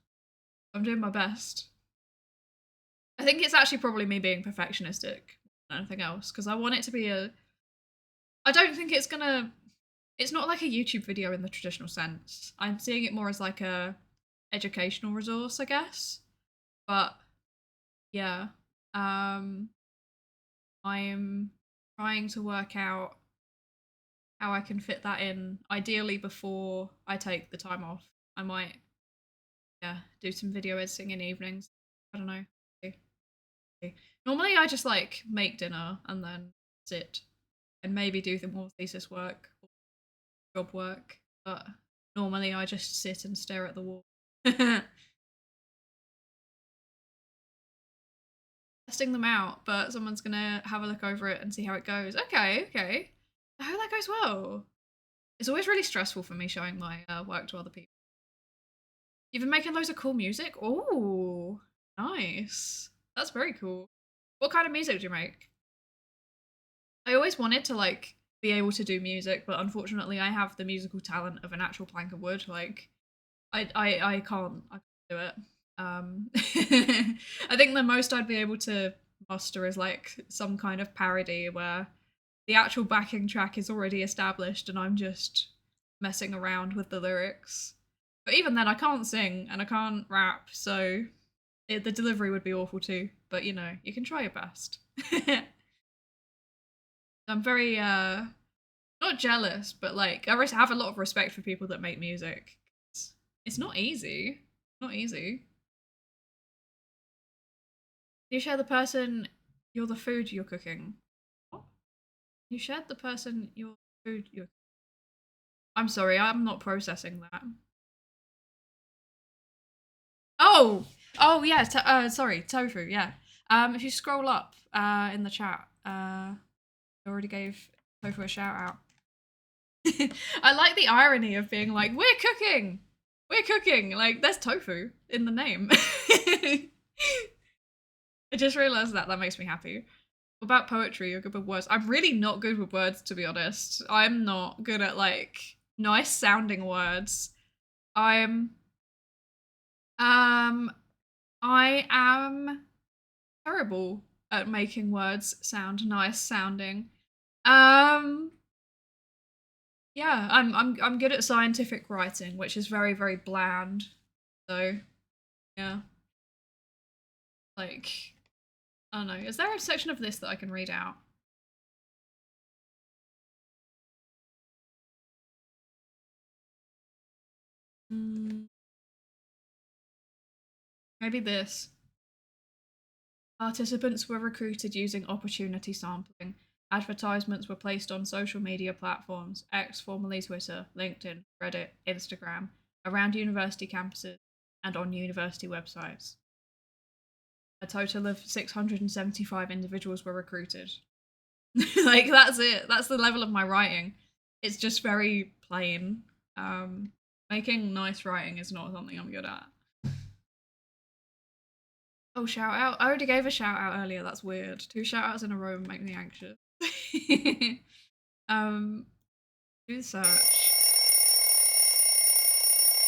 I'm doing my best. I think it's actually probably me being perfectionistic than anything else, because I want it to be I don't think it's not like a YouTube video in the traditional sense. I'm seeing it more as like a educational resource, I guess. But yeah, I'm trying to work out how I can fit that in, ideally before I take the time off. I might, yeah, do some video editing in evenings. I don't know. Normally I just like make dinner and then sit and maybe do the more thesis work or job work, but normally I just sit and stare at the wall. Testing them out, but someone's gonna have a look over it and see how it goes. Okay, okay. I hope that goes well. It's always really stressful for me showing my work to other people. You've been making loads of cool music? Oh, nice. That's very cool. What kind of music do you make? I always wanted to like be able to do music, but unfortunately I have the musical talent of an actual plank of wood. Like, I can't do it. I think the most I'd be able to muster is like some kind of parody where the actual backing track is already established and I'm just messing around with the lyrics. But even then, I can't sing and I can't rap, so the delivery would be awful too. But you know, you can try your best. I'm very not jealous, but like I have a lot of respect for people that make music. It's not easy. Not easy. You share the person you're the food you're cooking. What? You shared the person your food you're... I'm sorry, I'm not processing that. Oh! Oh yeah, sorry, tofu, yeah. If you scroll up in the chat, I already gave tofu a shout out. I like the irony of being like, we're cooking! We're cooking. Like, there's tofu in the name. I just realized that. That makes me happy. What about poetry? You're good with words. I'm really not good with words, to be honest. I'm not good at, like, nice sounding words. I'm, um, I am terrible at making words sound nice sounding. Um, yeah, I'm good at scientific writing, which is very, very bland. So, yeah. Like, I don't know. Is there a section of this that I can read out? Maybe this. Participants were recruited using opportunity sampling. Advertisements were placed on social media platforms, X, formerly Twitter, LinkedIn, Reddit, Instagram, around university campuses, and on university websites. A total of 675 individuals were recruited. Like, that's it. That's the level of my writing. It's just very plain. Making nice writing is not something I'm good at. Oh, shout out. I already gave a shout out earlier. That's weird. 2 shout outs in a row make me anxious. Do search.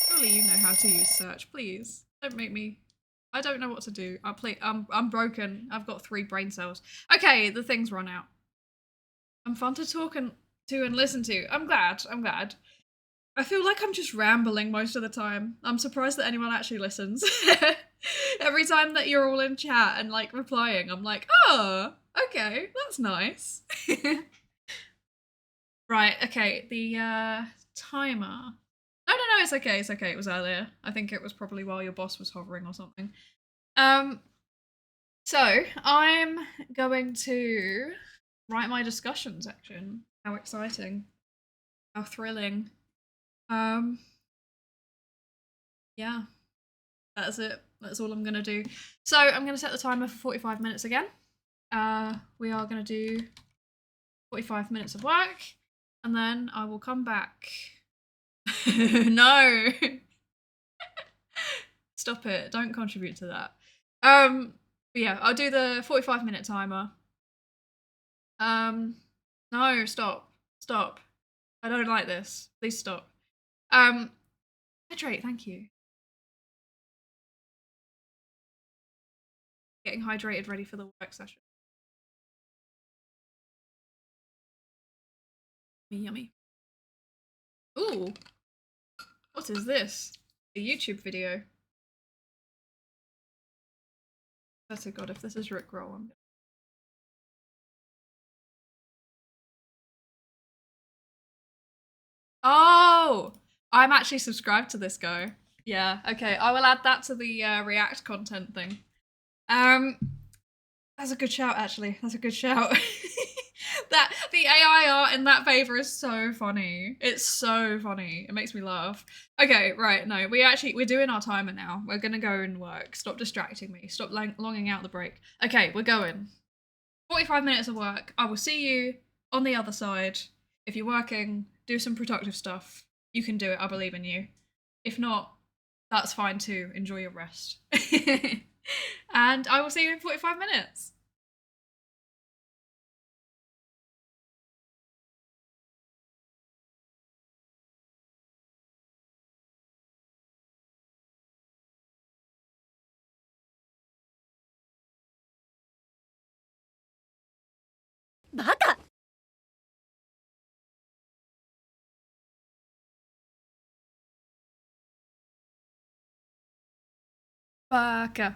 Surely you know how to use search. Please don't make me. I don't know what to do. I'm broken. I've got 3 brain cells. Okay, the thing's run out. I'm fun to talk to and listen to. I'm glad. I'm glad. I feel like I'm just rambling most of the time. I'm surprised that anyone actually listens. Every time that you're all in chat and like replying, I'm like, oh, okay, that's nice. Right, okay, the timer. No, it's okay, it's okay. It was earlier. I think it was probably while your boss was hovering or something. So I'm going to write my discussion section. How exciting. How thrilling. Yeah. That's it. That's all I'm gonna do. So I'm gonna set the timer for 45 minutes again. We are gonna do 45 minutes of work, and then I will come back. No. Stop it. Don't contribute to that. But yeah, I'll do the 45-minute timer. No, stop. Stop. I don't like this. Please stop. Hydrate, thank you. Getting hydrated, ready for the work session. Yummy. Ooh. What is this? A YouTube video. That's a god, if this is Rickroll, I'm... Oh! I'm actually subscribed to this guy. Yeah, okay. I will add that to the React content thing. That's a good shout, actually. That's a good shout. That the AI art in that paper is so funny. It's so funny. It makes me laugh. Okay, right. No, we're doing our timer now. We're gonna go and work. Stop distracting me. Stop longing out the break. Okay, we're going. 45 minutes of work. I will see you on the other side. If you're working, do some productive stuff. You can do it. I believe in you. If not, that's fine too. Enjoy your rest. And I will see you in 45 minutes. Baka.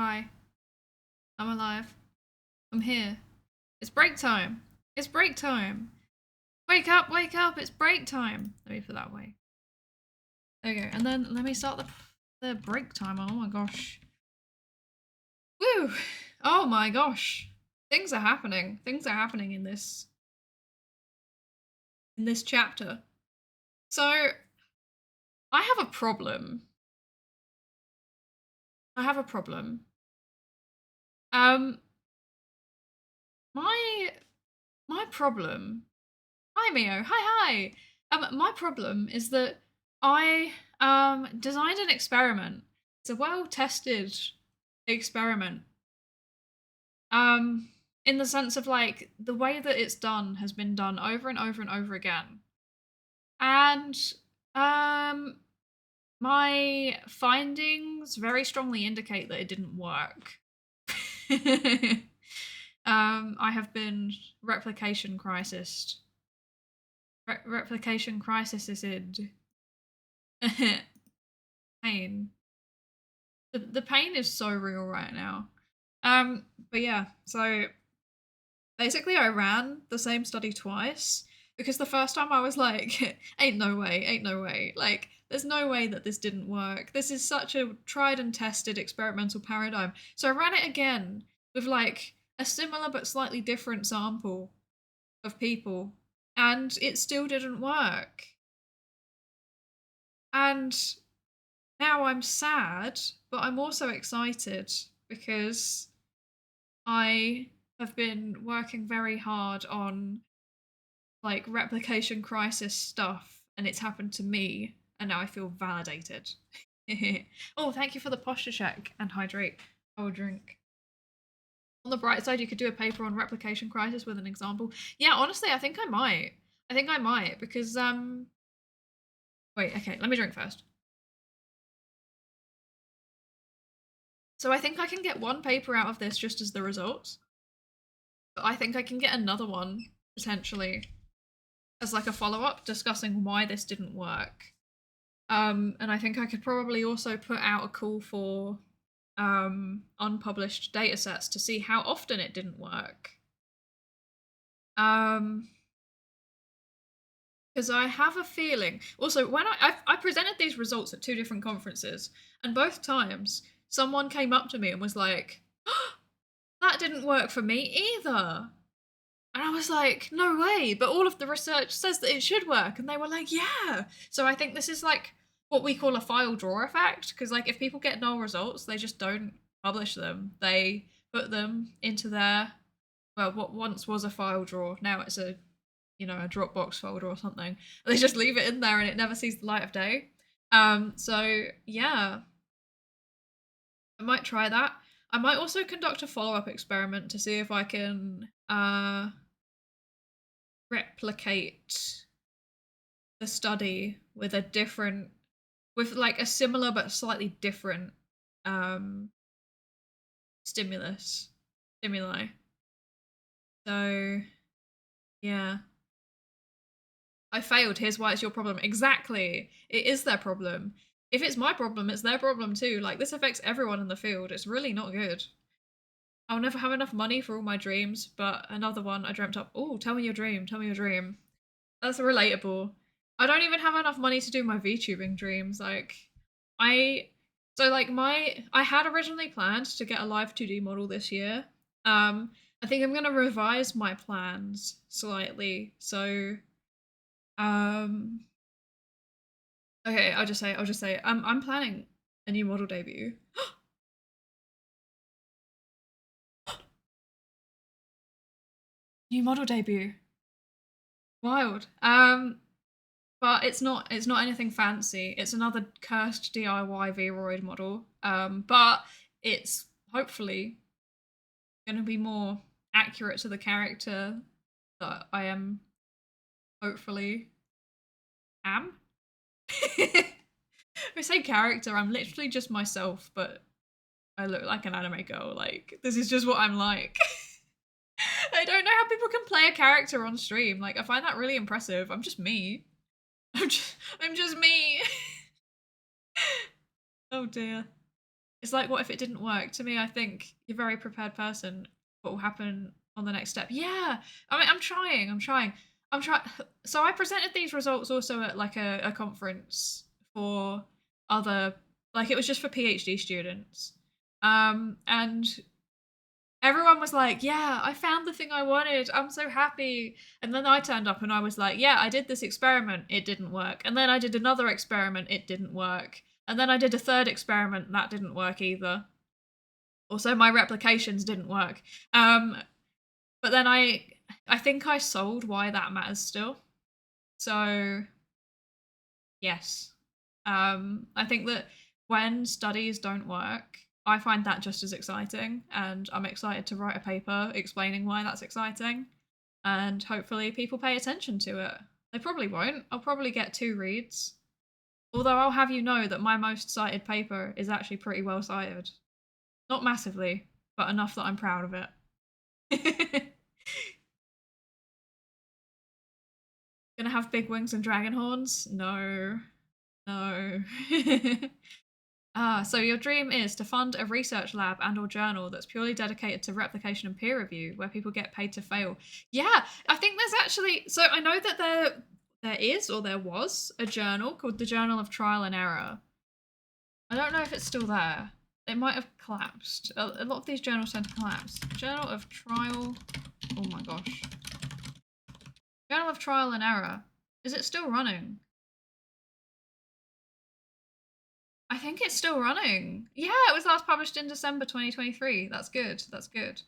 Hi. I'm alive. I'm here. It's break time. It's break time. Wake up, wake up, it's break time. Let me put that away. There we go. And then let me start the break timer. Oh my gosh. Woo! Oh my gosh. Things are happening. Things are happening in this chapter. So I have a problem. I have a problem. My problem. Hi Mio. Hi. My problem is that I designed an experiment. It's a well-tested experiment. In the sense of like the way that it's done has been done over and over and over again. And my findings very strongly indicate that it didn't work. I have been replication crisis. Replication crisis is in pain. The pain is so real right now. But yeah, so basically I ran the same study twice because the first time I was like, ain't no way. Like, there's no way that this didn't work. This is such a tried and tested experimental paradigm. So I ran it again with like a similar but slightly different sample of people, and it still didn't work. And now I'm sad, but I'm also excited because I have been working very hard on like replication crisis stuff, and it's happened to me, and now I feel validated. Oh, thank you for the posture check and hydrate. I will drink. On the bright side, you could do a paper on replication crisis with an example. Yeah, honestly, I think I might. Because wait, okay, let me drink first. So I think I can get one paper out of this just as the results. But I think I can get another one, potentially, as like a follow-up discussing why this didn't work. And I think I could probably also put out a call for unpublished data sets to see how often it didn't work. Because I have a feeling. Also, when I presented these results at 2 different conferences, and both times someone came up to me and was like, oh, that didn't work for me either. And I was like, no way, but all of the research says that it should work. And they were like, yeah. So I think this is like what we call a file drawer effect. Because like if people get null results, they just don't publish them. They put them into their, well, what once was a file drawer. Now it's a, a Dropbox folder or something. They just leave it in there and it never sees the light of day. So yeah, I might try that. I might also conduct a follow-up experiment to see if I can replicate the study with like a similar but slightly different stimuli. So yeah, I failed. Here's why it's your problem. Exactly, it is their problem. If it's my problem, it's their problem too. Like, this affects everyone in the field. It's really not good. I'll never have enough money for all my dreams, but another one I dreamt up. Oh, tell me your dream. That's relatable. I don't even have enough money to do my VTubing dreams. Like, I had originally planned to get a live 2D model this year. I think I'm gonna revise my plans slightly. So, okay, I'll just say, I'm planning a new model debut. New model debut. Wild. But it's not anything fancy. It's another cursed DIY Vroid model. But it's hopefully gonna be more accurate to the character that I am hopefully am. I say character, I'm literally just myself, but I look like an anime girl. Like, this is just what I'm like. I don't know how people can play a character on stream. Like, I find that really impressive. I'm just me. I'm just me. Oh dear. It's like, what if it didn't work? To me, I think you're a very prepared person. What will happen on the next step? Yeah, I mean, I'm trying. So I presented these results also at like a conference for other, like it was just for PhD students. And everyone was like, "Yeah, I found the thing I wanted. I'm so happy." And then I turned up and I was like, "Yeah, I did this experiment. It didn't work." And then I did another experiment. It didn't work. And then I did a third experiment. That didn't work either. Also, my replications didn't work. But then I think I sold why that matters still. So yes, I think that when studies don't work, I find that just as exciting, and I'm excited to write a paper explaining why that's exciting, and hopefully people pay attention to it. They probably won't. I'll probably get 2 reads. Although I'll have you know that my most cited paper is actually pretty well cited. Not massively, but enough that I'm proud of it. Gonna have big wings and dragon horns? No. No. So your dream is to fund a research lab and or journal that's purely dedicated to replication and peer review, where people get paid to fail. Yeah, I think there's actually, so I know that there is or there was a journal called the Journal of Trial and Error. I don't know if it's still there. It might have collapsed. A lot of these journals tend to collapse. Journal of Trial. Oh my gosh. Journal of Trial and Error. Is it still running? I think it's still running. Yeah, it was last published in December 2023. That's good. That's good.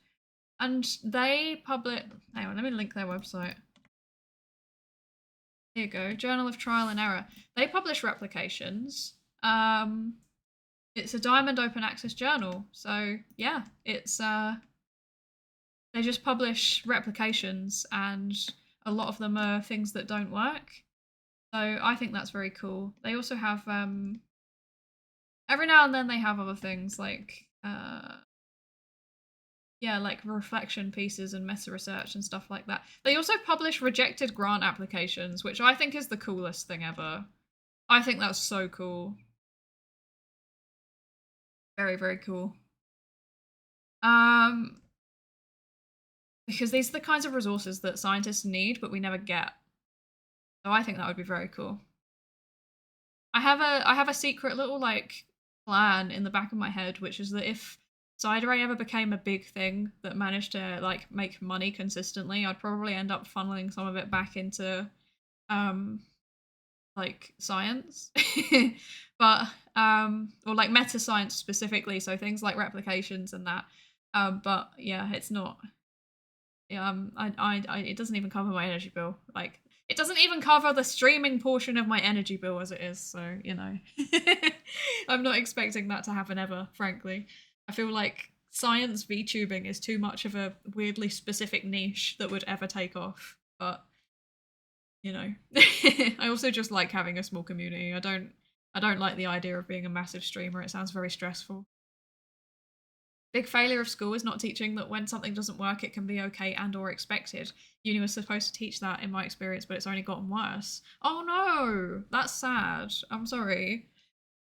And they publish. Hang on, let me link their website. Here you go. Journal of Trial and Error. They publish replications. It's a Diamond open access journal. So yeah, it's they just publish replications, and a lot of them are things that don't work. So I think that's very cool. They also have every now and then they have other things like yeah, like reflection pieces and meta research and stuff like that. They also publish rejected grant applications, which I think is the coolest thing ever. I think that's so cool. Very, very cool. Um because these are the kinds of resources that scientists need but we never get. So I think that would be very cool. I have a secret little like plan in the back of my head, which is that if Psydere ever became a big thing that managed to like make money consistently, I'd probably end up funneling some of it back into um like science. But or like meta science specifically, so things like replications and that. But yeah, it's not. Yeah, it doesn't even cover my energy bill. Like, it doesn't even cover the streaming portion of my energy bill as it is. So, you know, I'm not expecting that to happen ever, frankly. I feel like science VTubing is too much of a weirdly specific niche that would ever take off. But, you know, I also just like having a small community. I don't like the idea of being a massive streamer. It sounds very stressful. Big failure of school is not teaching that when something doesn't work, it can be okay and or expected. Uni was supposed to teach that in my experience, but it's only gotten worse. Oh no, that's sad. I'm sorry.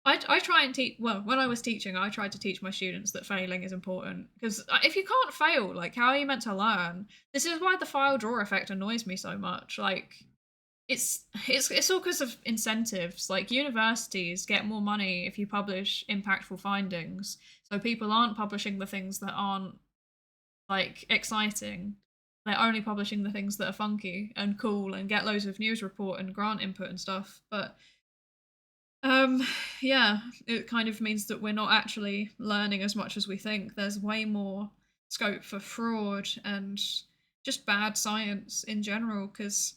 I try and teach, well, when I was teaching, I tried to teach my students that failing is important. Because if you can't fail, like, how are you meant to learn? This is why the file drawer effect annoys me so much. Like, it's all because of incentives. Like universities get more money if you publish impactful findings. So people aren't publishing the things that aren't like exciting. They're only publishing the things that are funky and cool and get loads of news report and grant input and stuff. But um yeah, it kind of means that we're not actually learning as much as we think. There's way more scope for fraud and just bad science in general because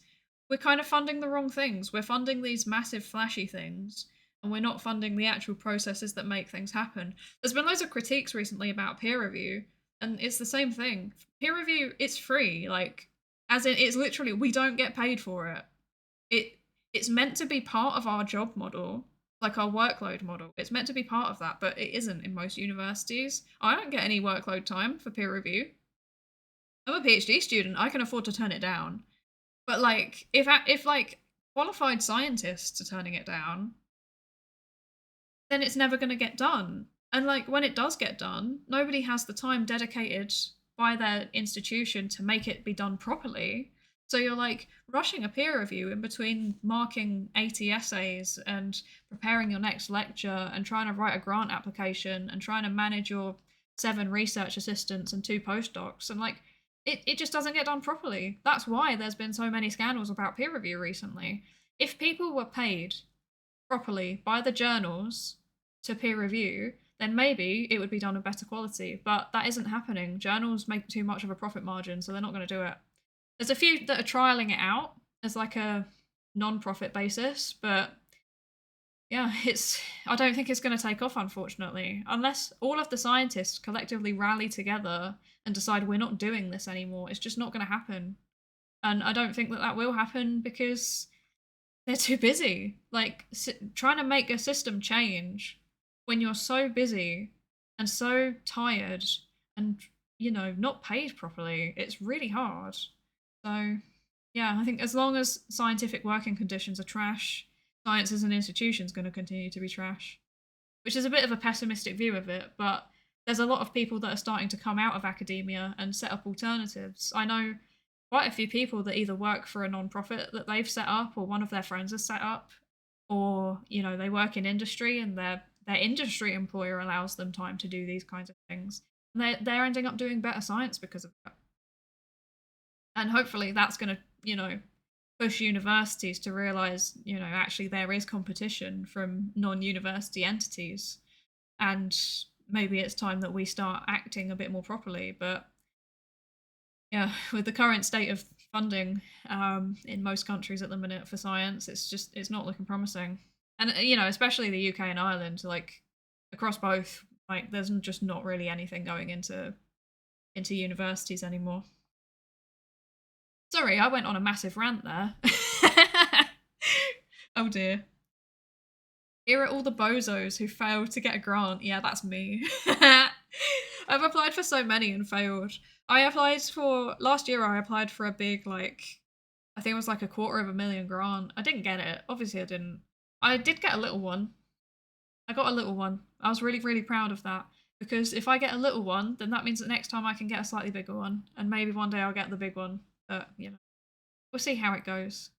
we're kind of funding the wrong things. We're funding these massive flashy things and we're not funding the actual processes that make things happen. There's been loads of critiques recently about peer review, and it's the same thing. Peer review, it's free, like as in it's literally we don't get paid for it. It's meant to be part of our job model, like our workload model. It's meant to be part of that, but it isn't in most universities. I don't get any workload time for peer review. I'm a PhD student. I can afford to turn it down. But like, if like qualified scientists are turning it down, then it's never going to get done. And like when it does get done, nobody has the time dedicated by their institution to make it be done properly. So you're like rushing a peer review in between marking 80 essays and preparing your next lecture and trying to write a grant application and trying to manage your 7 research assistants and 2 postdocs. And like it just doesn't get done properly. That's why there's been so many scandals about peer review recently. If people were paid properly by the journals to peer review, then maybe it would be done of better quality. But that isn't happening. Journals make too much of a profit margin, so they're not going to do it. There's a few that are trialing it out as like a non-profit basis, but yeah, I don't think it's going to take off, unfortunately, unless all of the scientists collectively rally together and decide we're not doing this anymore. It's just not going to happen. And I don't think that will happen because they're too busy. Like, trying to make a system change when you're so busy and so tired and, not paid properly, it's really hard. So, yeah, I think as long as scientific working conditions are trash, science as an institution is going to continue to be trash, which is a bit of a pessimistic view of it, but there's a lot of people that are starting to come out of academia and set up alternatives. I know quite a few people that either work for a non-profit that they've set up or one of their friends has set up, or they work in industry and their industry employer allows them time to do these kinds of things, and they're ending up doing better science because of that. And hopefully that's going to push universities to realize actually there is competition from non-university entities, and maybe it's time that we start acting a bit more properly. But yeah, with the current state of funding in most countries at the minute for science, it's not looking promising. And especially the UK and Ireland, like across both, like there's just not really anything going into universities anymore. Sorry, I went on a massive rant there. Oh dear. Here are all the bozos who failed to get a grant. Yeah, that's me. I've applied for so many and failed. Last year I applied for a big, I think it was like $250,000 grant. I didn't get it. Obviously I didn't. I did get a little one. I got a little one. I was really, really proud of that. Because if I get a little one, then that means that next time I can get a slightly bigger one. And maybe one day I'll get the big one. But, we'll see how it goes.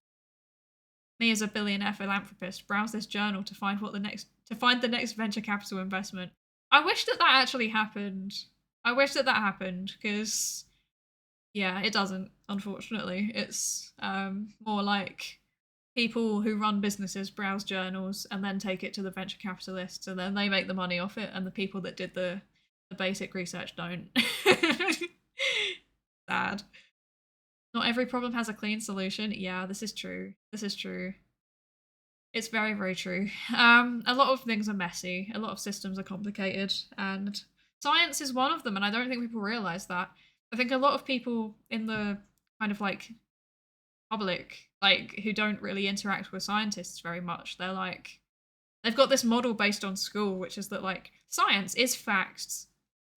Me as a billionaire philanthropist browse this journal to find the next venture capital investment. I wish that actually happened. I wish that happened because, yeah, it doesn't. Unfortunately, it's more like people who run businesses browse journals and then take it to the venture capitalists, and then they make the money off it, and the people that did the basic research don't. Sad. Not every problem has a clean solution. Yeah, this is true. It's very, very true. A lot of things are messy. A lot of systems are complicated. And science is one of them. And I don't think people realize that. I think a lot of people in the kind of public, who don't really interact with scientists very much, they've got this model based on school, which is that science is facts.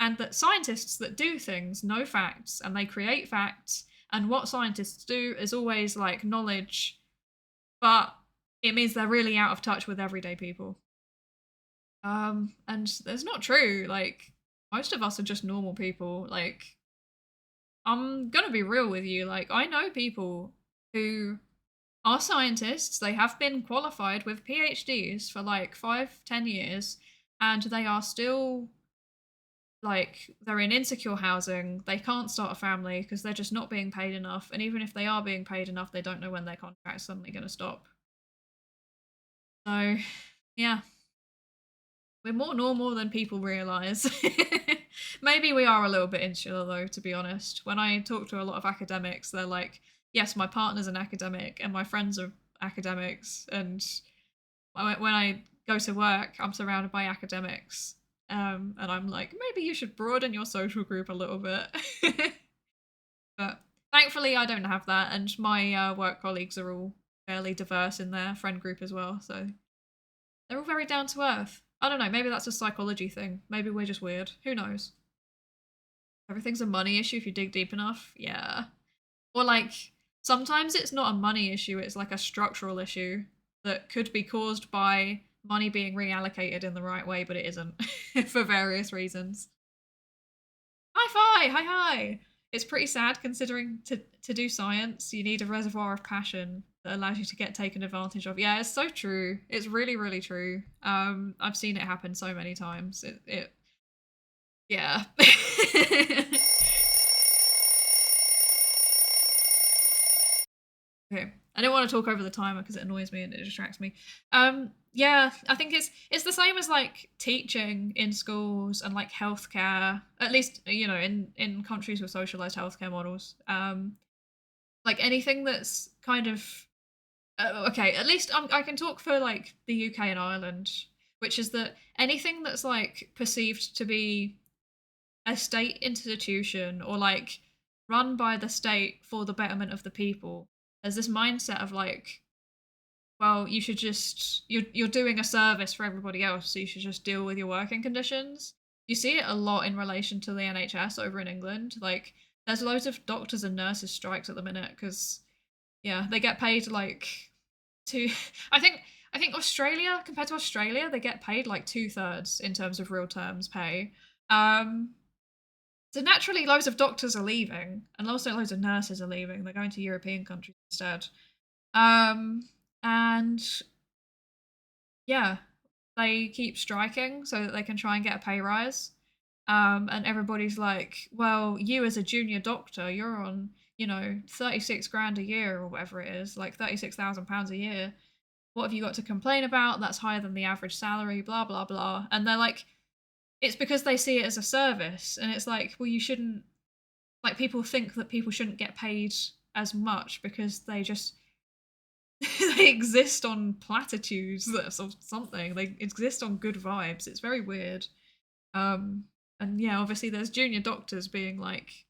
And that scientists that do things know facts and they create facts. And what scientists do is always knowledge, but it means they're really out of touch with everyday people. And that's not true. Most of us are just normal people. I'm gonna be real with you. I know people who are scientists. They have been qualified with PhDs for 5-10 years, and they are still they're in insecure housing. They can't start a family because they're just not being paid enough. And even if they are being paid enough, they don't know when their contract's suddenly going to stop. So, yeah. We're more normal than people realise. Maybe we are a little bit insular, though, to be honest. When I talk to a lot of academics, they're like, yes, my partner's an academic and my friends are academics. And when I go to work, I'm surrounded by academics. And I'm like, maybe you should broaden your social group a little bit. But thankfully, I don't have that. And my work colleagues are all fairly diverse in their friend group as well. So they're all very down to earth. I don't know, maybe that's a psychology thing. Maybe we're just weird. Who knows? Everything's a money issue if you dig deep enough. Yeah. Or sometimes it's not a money issue, it's a structural issue that could be caused by money being reallocated in the right way, but it isn't for various reasons. Hi fi, hi hi. It's pretty sad considering to do science, you need a reservoir of passion that allows you to get taken advantage of. Yeah, it's so true. It's really, really true. I've seen it happen so many times. It yeah. Okay. I don't want to talk over the timer because it annoys me and it distracts me. Yeah, I think it's the same as like teaching in schools and like healthcare, at least in countries with socialized healthcare models. Like anything that's kind of okay. At least I can talk for like the UK and Ireland, which is that anything that's like perceived to be a state institution or like run by the state for the betterment of the people. There's this mindset of like, well, you should just you're doing a service for everybody else, so you should just deal with your working conditions. You see it a lot in relation to the NHS over in England. Like, there's loads of doctors and nurses strikes at the minute because yeah, they get paid like two. I think I think Australia compared to Australia, they get paid like 2/3 in terms of real terms pay. Um, so naturally, loads of doctors are leaving, and also loads of nurses are leaving. They're going to European countries instead. Um, and yeah, they keep striking so that they can try and get a pay rise. And everybody's like, well, you as a junior doctor, you're on, 36 grand a year or whatever it is, like £36,000 a year. What have you got to complain about? That's higher than the average salary, blah, blah, blah. And they're like, it's because they see it as a service. And it's like, well, you shouldn't, like, people think that people shouldn't get paid as much because they just they exist on platitudes or something. They exist on good vibes. It's very weird. Um, and yeah, obviously there's junior doctors being like,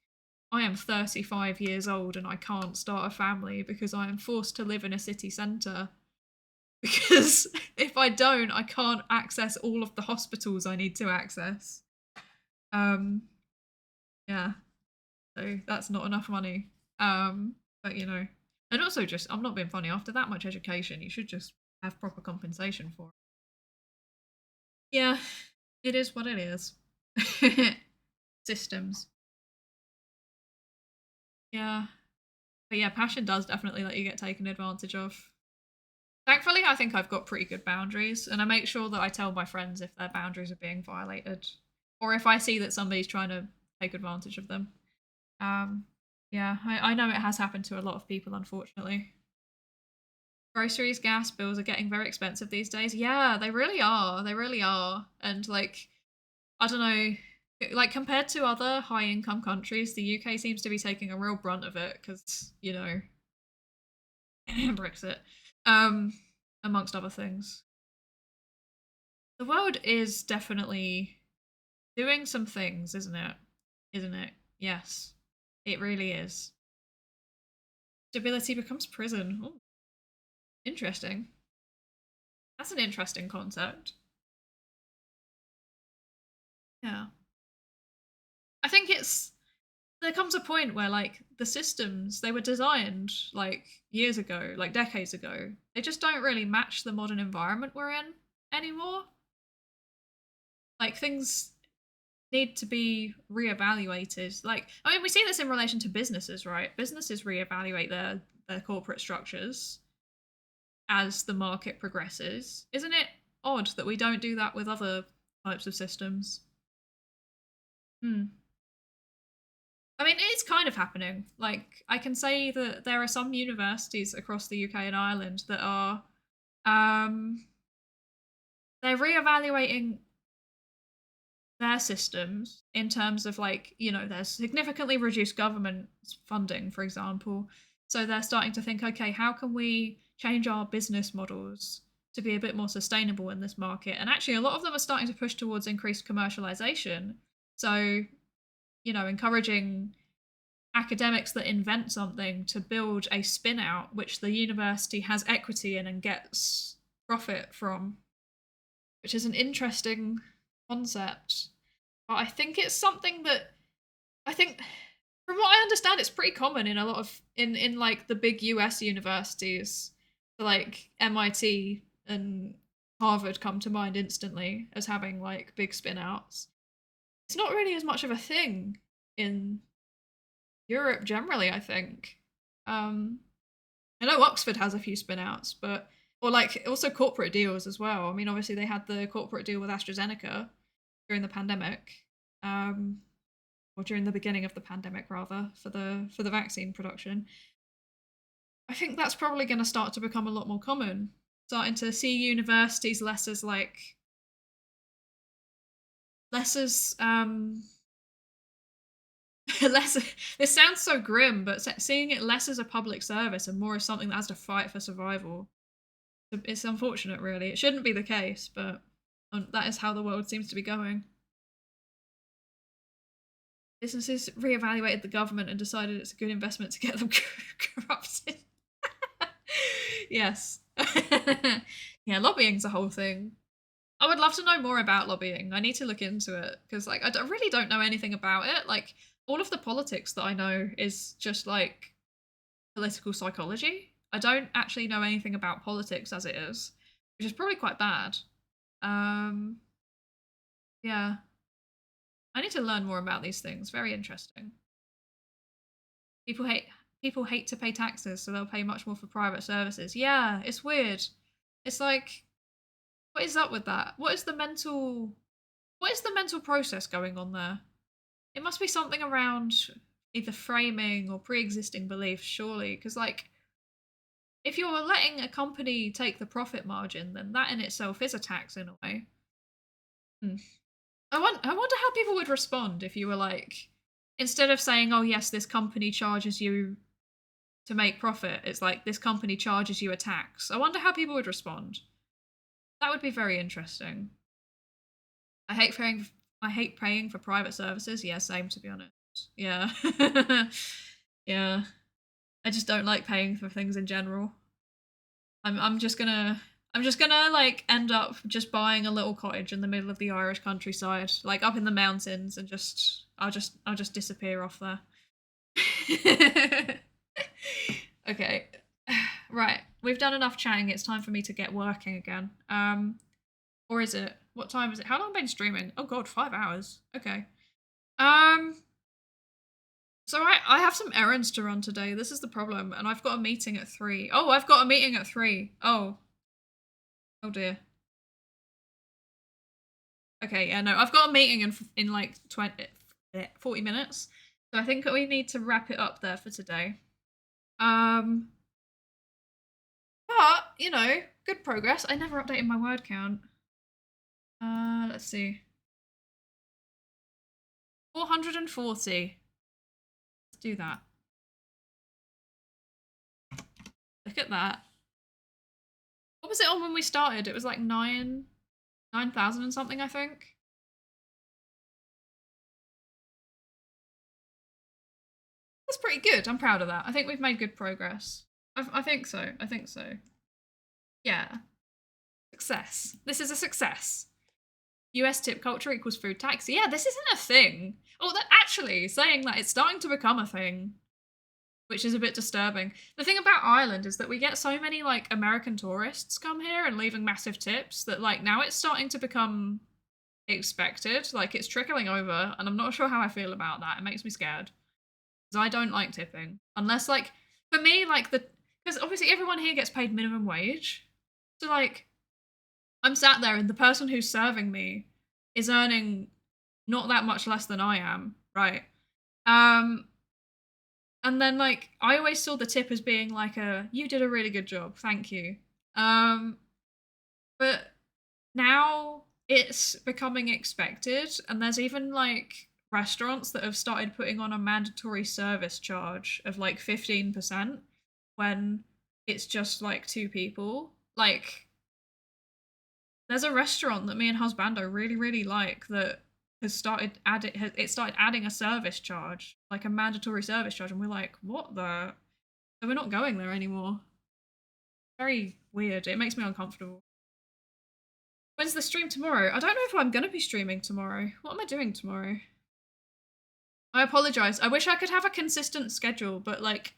I am 35 years old and I can't start a family because I am forced to live in a city centre. Because if I don't, I can't access all of the hospitals I need to access. Um, yeah, so that's not enough money. But and also just, I'm not being funny, after that much education, you should just have proper compensation for it. Yeah, it is what it is. Systems. Yeah. But yeah, passion does definitely let you get taken advantage of. Thankfully, I think I've got pretty good boundaries, and I make sure that I tell my friends if their boundaries are being violated, or if I see that somebody's trying to take advantage of them. Um, yeah, I know it has happened to a lot of people, unfortunately. Groceries, gas bills are getting very expensive these days. Yeah, they really are. They really are. And like, I don't know, like compared to other high income countries, the UK seems to be taking a real brunt of it because, Brexit, um, amongst other things. The world is definitely doing some things, isn't it? Isn't it? Yes, it really is. Stability becomes prison. Ooh, interesting. That's an interesting concept. Yeah. I think there comes a point where like the systems they were designed like years ago, like decades ago, they just don't really match the modern environment we're in anymore. Like things need to be reevaluated. Like, I mean, we see this in relation to businesses, right? Businesses reevaluate their corporate structures as the market progresses. Isn't it odd that we don't do that with other types of systems? Hmm. I mean, it's kind of happening. Like, I can say that there are some universities across the UK and Ireland that are, um, they're reevaluating their systems in terms of like, there's significantly reduced government funding, for example. So they're starting to think, okay, how can we change our business models to be a bit more sustainable in this market? And actually, a lot of them are starting to push towards increased commercialization. So, encouraging academics that invent something to build a spin out which the university has equity in and gets profit from, which is an interesting concept. But I think it's something that I think from what I understand it's pretty common in a lot of in like the big US universities, like MIT and Harvard come to mind instantly as having like big spin outs. It's not really as much of a thing in Europe generally, I think. I know Oxford has a few spin outs, but or like also corporate deals as well. I mean, obviously they had the corporate deal with AstraZeneca during the pandemic, or during the beginning of the pandemic rather, for the vaccine production. I think that's probably going to start to become a lot more common. Starting to see universities less as like less as less. This sounds so grim, but seeing it less as a public service and more as something that has to fight for survival. It's unfortunate, really. It shouldn't be the case, but that is how the world seems to be going. Businesses reevaluated the government and decided it's a good investment to get them corrupted. Yes. Yeah, lobbying's a whole thing. I would love to know more about lobbying. I need to look into it because, like, I really don't know anything about it. Like, all of the politics that I know is just like political psychology. I don't actually know anything about politics as it is, which is probably quite bad. Um, yeah, I need to learn more about these things. Very interesting. People hate people hate to pay taxes, so they'll pay much more for private services. Yeah, it's weird. It's like, what is up with that? What is the mental process going on there? It must be something around either framing or pre-existing beliefs, surely, because like if you're letting a company take the profit margin, then that in itself is a tax in a way. Hmm. I wonder how people would respond if you were like, instead of saying, "Oh yes, this company charges you to make profit," it's like this company charges you a tax. I wonder how people would respond. That would be very interesting. I hate paying. I hate paying for private services. Yeah, same to be honest. Yeah, yeah. I just don't like paying for things in general. I'm just gonna like end up just buying a little cottage in the middle of the Irish countryside, like up in the mountains, and I'll just disappear off there. Okay. Right. We've done enough chatting. It's time for me to get working again. Or is it? What time is it? How long have I been streaming? Oh god, 5 hours. Okay. Um so I have some errands to run today. This is the problem, and I've got a meeting at 3. Oh, I've got a meeting at 3. Oh. Oh dear. Okay, yeah, no, I've got a meeting in like 40 minutes. So I think we need to wrap it up there for today. Um but, you know, good progress. I never updated my word count. Let's see. 440. Let's do that. Look at that. What was it on when we started? It was like 9,000 and something, I think. That's pretty good. I'm proud of that. I think we've made good progress. I think so. I think so. Yeah. Success. This is a success. US tip culture equals food tax. Yeah, this isn't a thing. Oh, that actually saying that it's starting to become a thing, which is a bit disturbing. The thing about Ireland is that we get so many like American tourists come here and leaving massive tips that like now it's starting to become expected. Like it's trickling over, and I'm not sure how I feel about that. It makes me scared because I don't like tipping unless like for me like the because obviously everyone here gets paid minimum wage, so like I'm sat there and the person who's serving me is earning not that much less than I am, right? Um, and then like I always saw the tip as being like a you did a really good job, thank you. Um, but now it's becoming expected, and there's even like restaurants that have started putting on a mandatory service charge of like 15% when it's just like two people. Like there's a restaurant that me and Husbando really like that has started adding a service charge, like a mandatory service charge, and we're like, what the? So we're not going there anymore. Very weird. It makes me uncomfortable. When's the stream tomorrow? I don't know if I'm gonna be streaming tomorrow. What am I doing tomorrow? I apologize. I wish I could have a consistent schedule, but like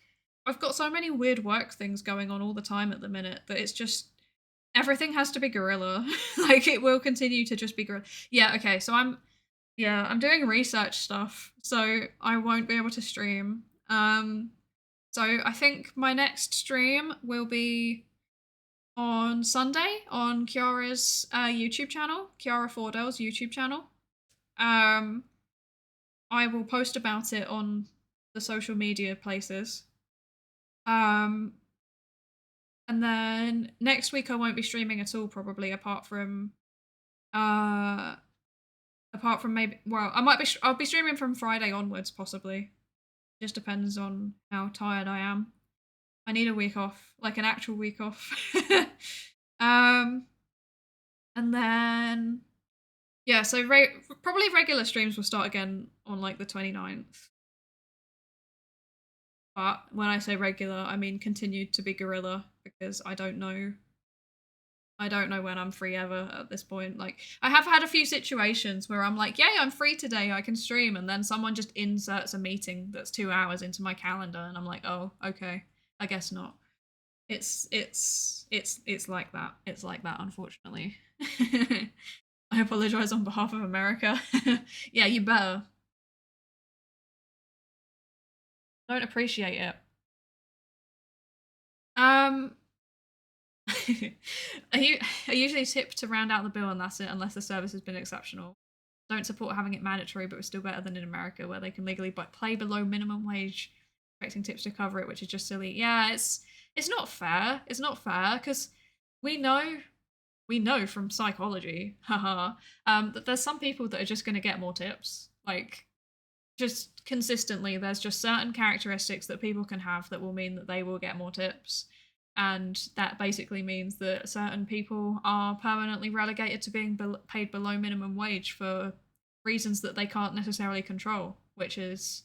I've got so many weird work things going on all the time at the minute that it's just Everything has to be guerrilla. Like, it will continue to just be guerrilla. Yeah, okay, so I'm doing research stuff, so I won't be able to stream. So I think my next stream will be on Sunday on Kiara's YouTube channel, Kiara Fordell's YouTube channel. I will post about it on the social media places. And then next week I won't be streaming at all, probably, apart from maybe, well, I'll be streaming from Friday onwards, possibly. Just depends on how tired I am. I need a week off, like an actual week off. And then yeah, so probably regular streams will start again on like the 29th. But when I say regular, I mean continued to be guerrilla, because I don't know when I'm free ever at this point. Like, I have had a few situations where I'm like, yay, I'm free today, I can stream, and then someone just inserts a meeting that's 2 hours into my calendar, and I'm like, oh, okay, I guess not. It's like that. It's like that, unfortunately. I apologize on behalf of America. Yeah, you better. Don't appreciate it. I usually tip to round out the bill, and that's it, unless the service has been exceptional. Don't support having it mandatory, but it's still better than in America, where they can legally play below minimum wage, expecting tips to cover it, which is just silly. Yeah, it's not fair. It's not fair, because we know from psychology, haha, that there's some people that are just going to get more tips. Like, just consistently, there's just certain characteristics that people can have that will mean that they will get more tips. And that basically means that certain people are permanently relegated to being paid below minimum wage for reasons that they can't necessarily control, which is,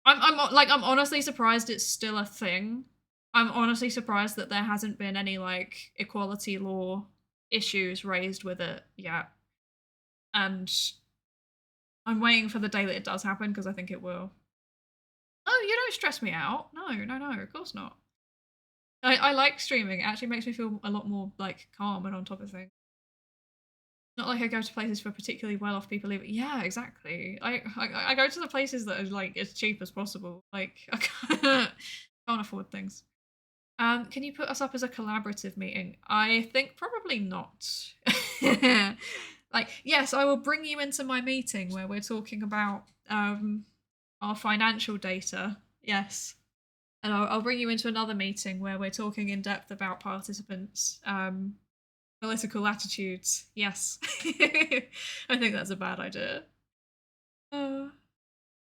I'm honestly surprised it's still a thing. I'm honestly surprised that there hasn't been any like equality law issues raised with it yet. And I'm waiting for the day that it does happen, because I think it will. Oh, you don't stress me out. No, of course not. I like streaming. It actually makes me feel a lot more like calm and on top of things. Not like I go to places for particularly well-off people. Yeah, exactly. I go to the places that are like as cheap as possible. Like, I can't afford things. Can you put us up as a collaborative meeting? I think probably not. Like, yes, I will bring you into my meeting where we're talking about our financial data. Yes. And I'll bring you into another meeting where we're talking in depth about participants' political attitudes. Yes. I think that's a bad idea. I'm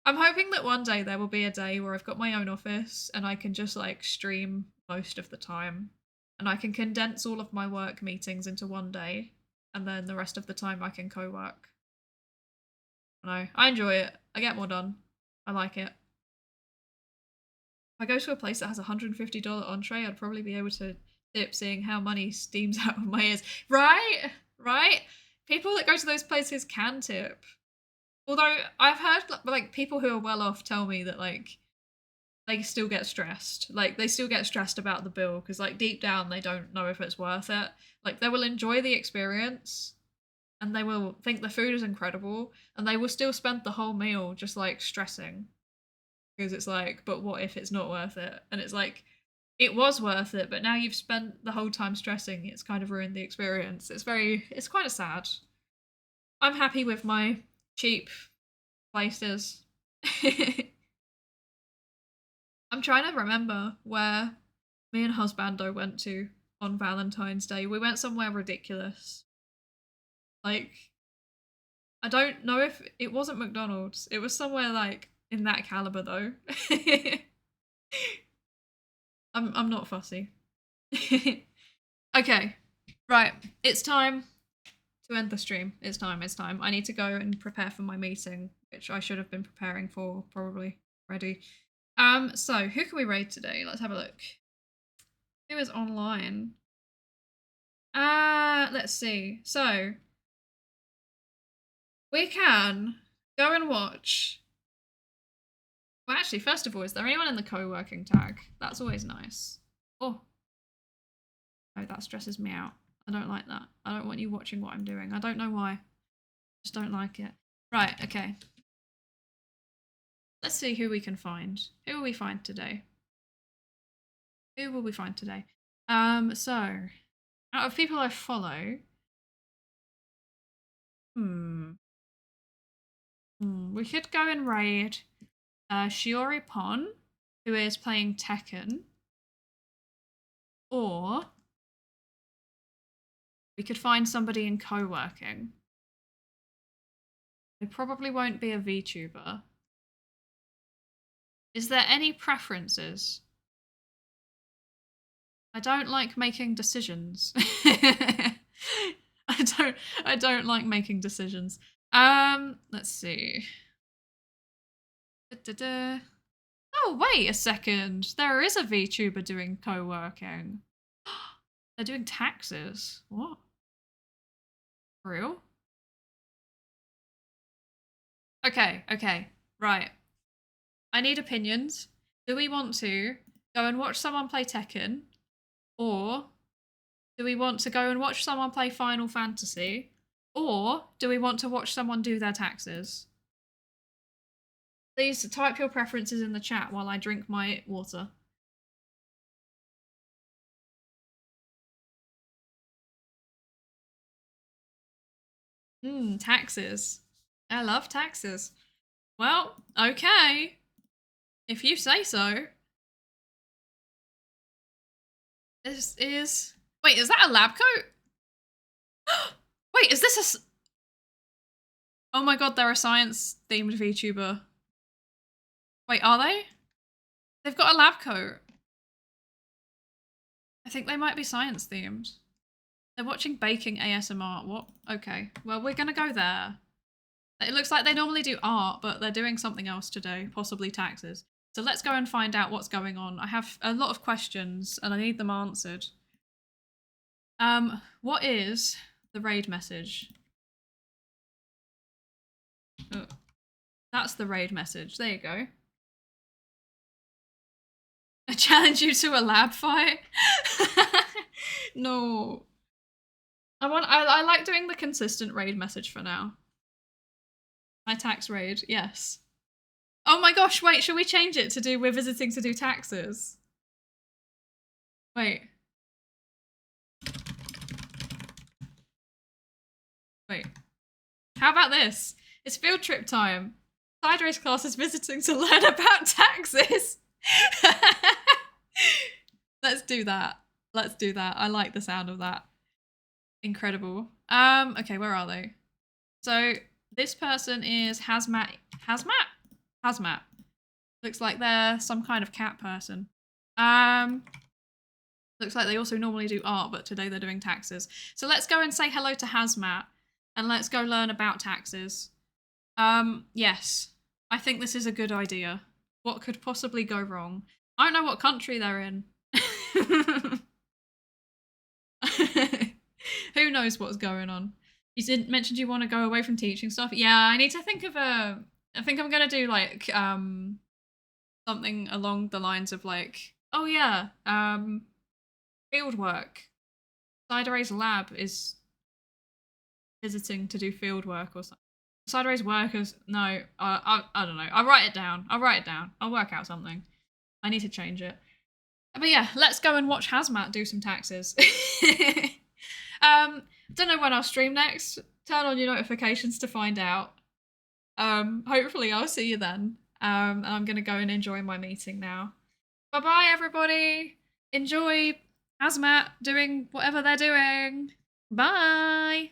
hoping that one day there will be a day where I've got my own office and I can just like stream most of the time, and I can condense all of my work meetings into one day, and then the rest of the time I can co-work. I enjoy it. I get more done. I like it. If I go to a place that has a $150 entree, I'd probably be able to tip, seeing how money steams out of my ears. Right? Right? People that go to those places can tip. Although I've heard like people who are well off tell me that like they still get stressed. Like, they still get stressed about the bill, because like deep down they don't know if it's worth it. Like, they will enjoy the experience and they will think the food is incredible, and they will still spend the whole meal just like stressing, because it's like, but what if it's not worth it? And it's like, it was worth it, but now you've spent the whole time stressing. It's kind of ruined the experience. It's kind of sad. I'm happy with my cheap places. I'm trying to remember where me and husbando went to on Valentine's Day. We went somewhere ridiculous. Like, I don't know if it wasn't McDonald's. It was somewhere like in that caliber though. I'm not fussy. Okay. Right. It's time to end the stream. It's time. I need to go and prepare for my meeting, which I should have been preparing for probably already. So who can we raid today? Let's have a look. Who is online? Let's see. So we can go and watch. Well, actually, first of all, is there anyone in the co-working tag? That's always nice. Oh, no, that stresses me out. I don't like that. I don't want you watching what I'm doing. I don't know why. Just don't like it. Right, okay. Let's see who we can find. Who will we find today? Who will we find today? So, out of people I follow, we could go and raid Shiori Pon, who is playing Tekken, or we could find somebody in co-working. They probably won't be a VTuber. Is there any preferences? I don't like making decisions. I don't like making decisions. Let's see. Oh, wait a second. There is a VTuber doing co-working. They're doing taxes. What? For real? Okay. Right. I need opinions. Do we want to go and watch someone play Tekken? Or do we want to go and watch someone play Final Fantasy? Or do we want to watch someone do their taxes? Please type your preferences in the chat while I drink my water. Taxes. I love taxes. Well, okay. If you say so. This is... Wait, is that a lab coat? Wait, is this a... Oh my god, they're a science-themed VTuber. Wait, are they? They've got a lab coat. I think they might be science-themed. They're watching baking ASMR. What? Okay. Well, we're gonna go there. It looks like they normally do art, but they're doing something else today, possibly taxes. So let's go and find out what's going on. I have a lot of questions and I need them answered. What is the raid message? Oh, that's the raid message. There you go. I challenge you to a lab fight. No. I like doing the consistent raid message for now. My tax raid, yes. Oh my gosh, wait, should we change it to do we're visiting to do taxes? Wait. Wait. How about this? It's field trip time. Psydere's class is visiting to learn about taxes. Let's do that. Let's do that. I like the sound of that. Incredible. Okay, where are they? So this person is Hazmat. Looks like they're some kind of cat person. Looks like they also normally do art, but today they're doing taxes. So let's go and say hello to Hazmat and let's go learn about taxes. Yes, I think this is a good idea. What could possibly go wrong? I don't know what country they're in. Who knows what's going on? You didn't mention you want to go away from teaching stuff. Yeah, I need to think of a... I think I'm gonna do like something along the lines of like, oh yeah, field work. Psydere's lab is visiting to do field work or something. Psydere's workers, no, I don't know. I'll write it down. I'll work out something. I need to change it. But yeah, let's go and watch Hazmat do some taxes. Don't know when I'll stream next. Turn on your notifications to find out. Hopefully I'll see you then. And I'm gonna go and enjoy my meeting now. Bye bye everybody. Enjoy Hazmat doing whatever they're doing. Bye.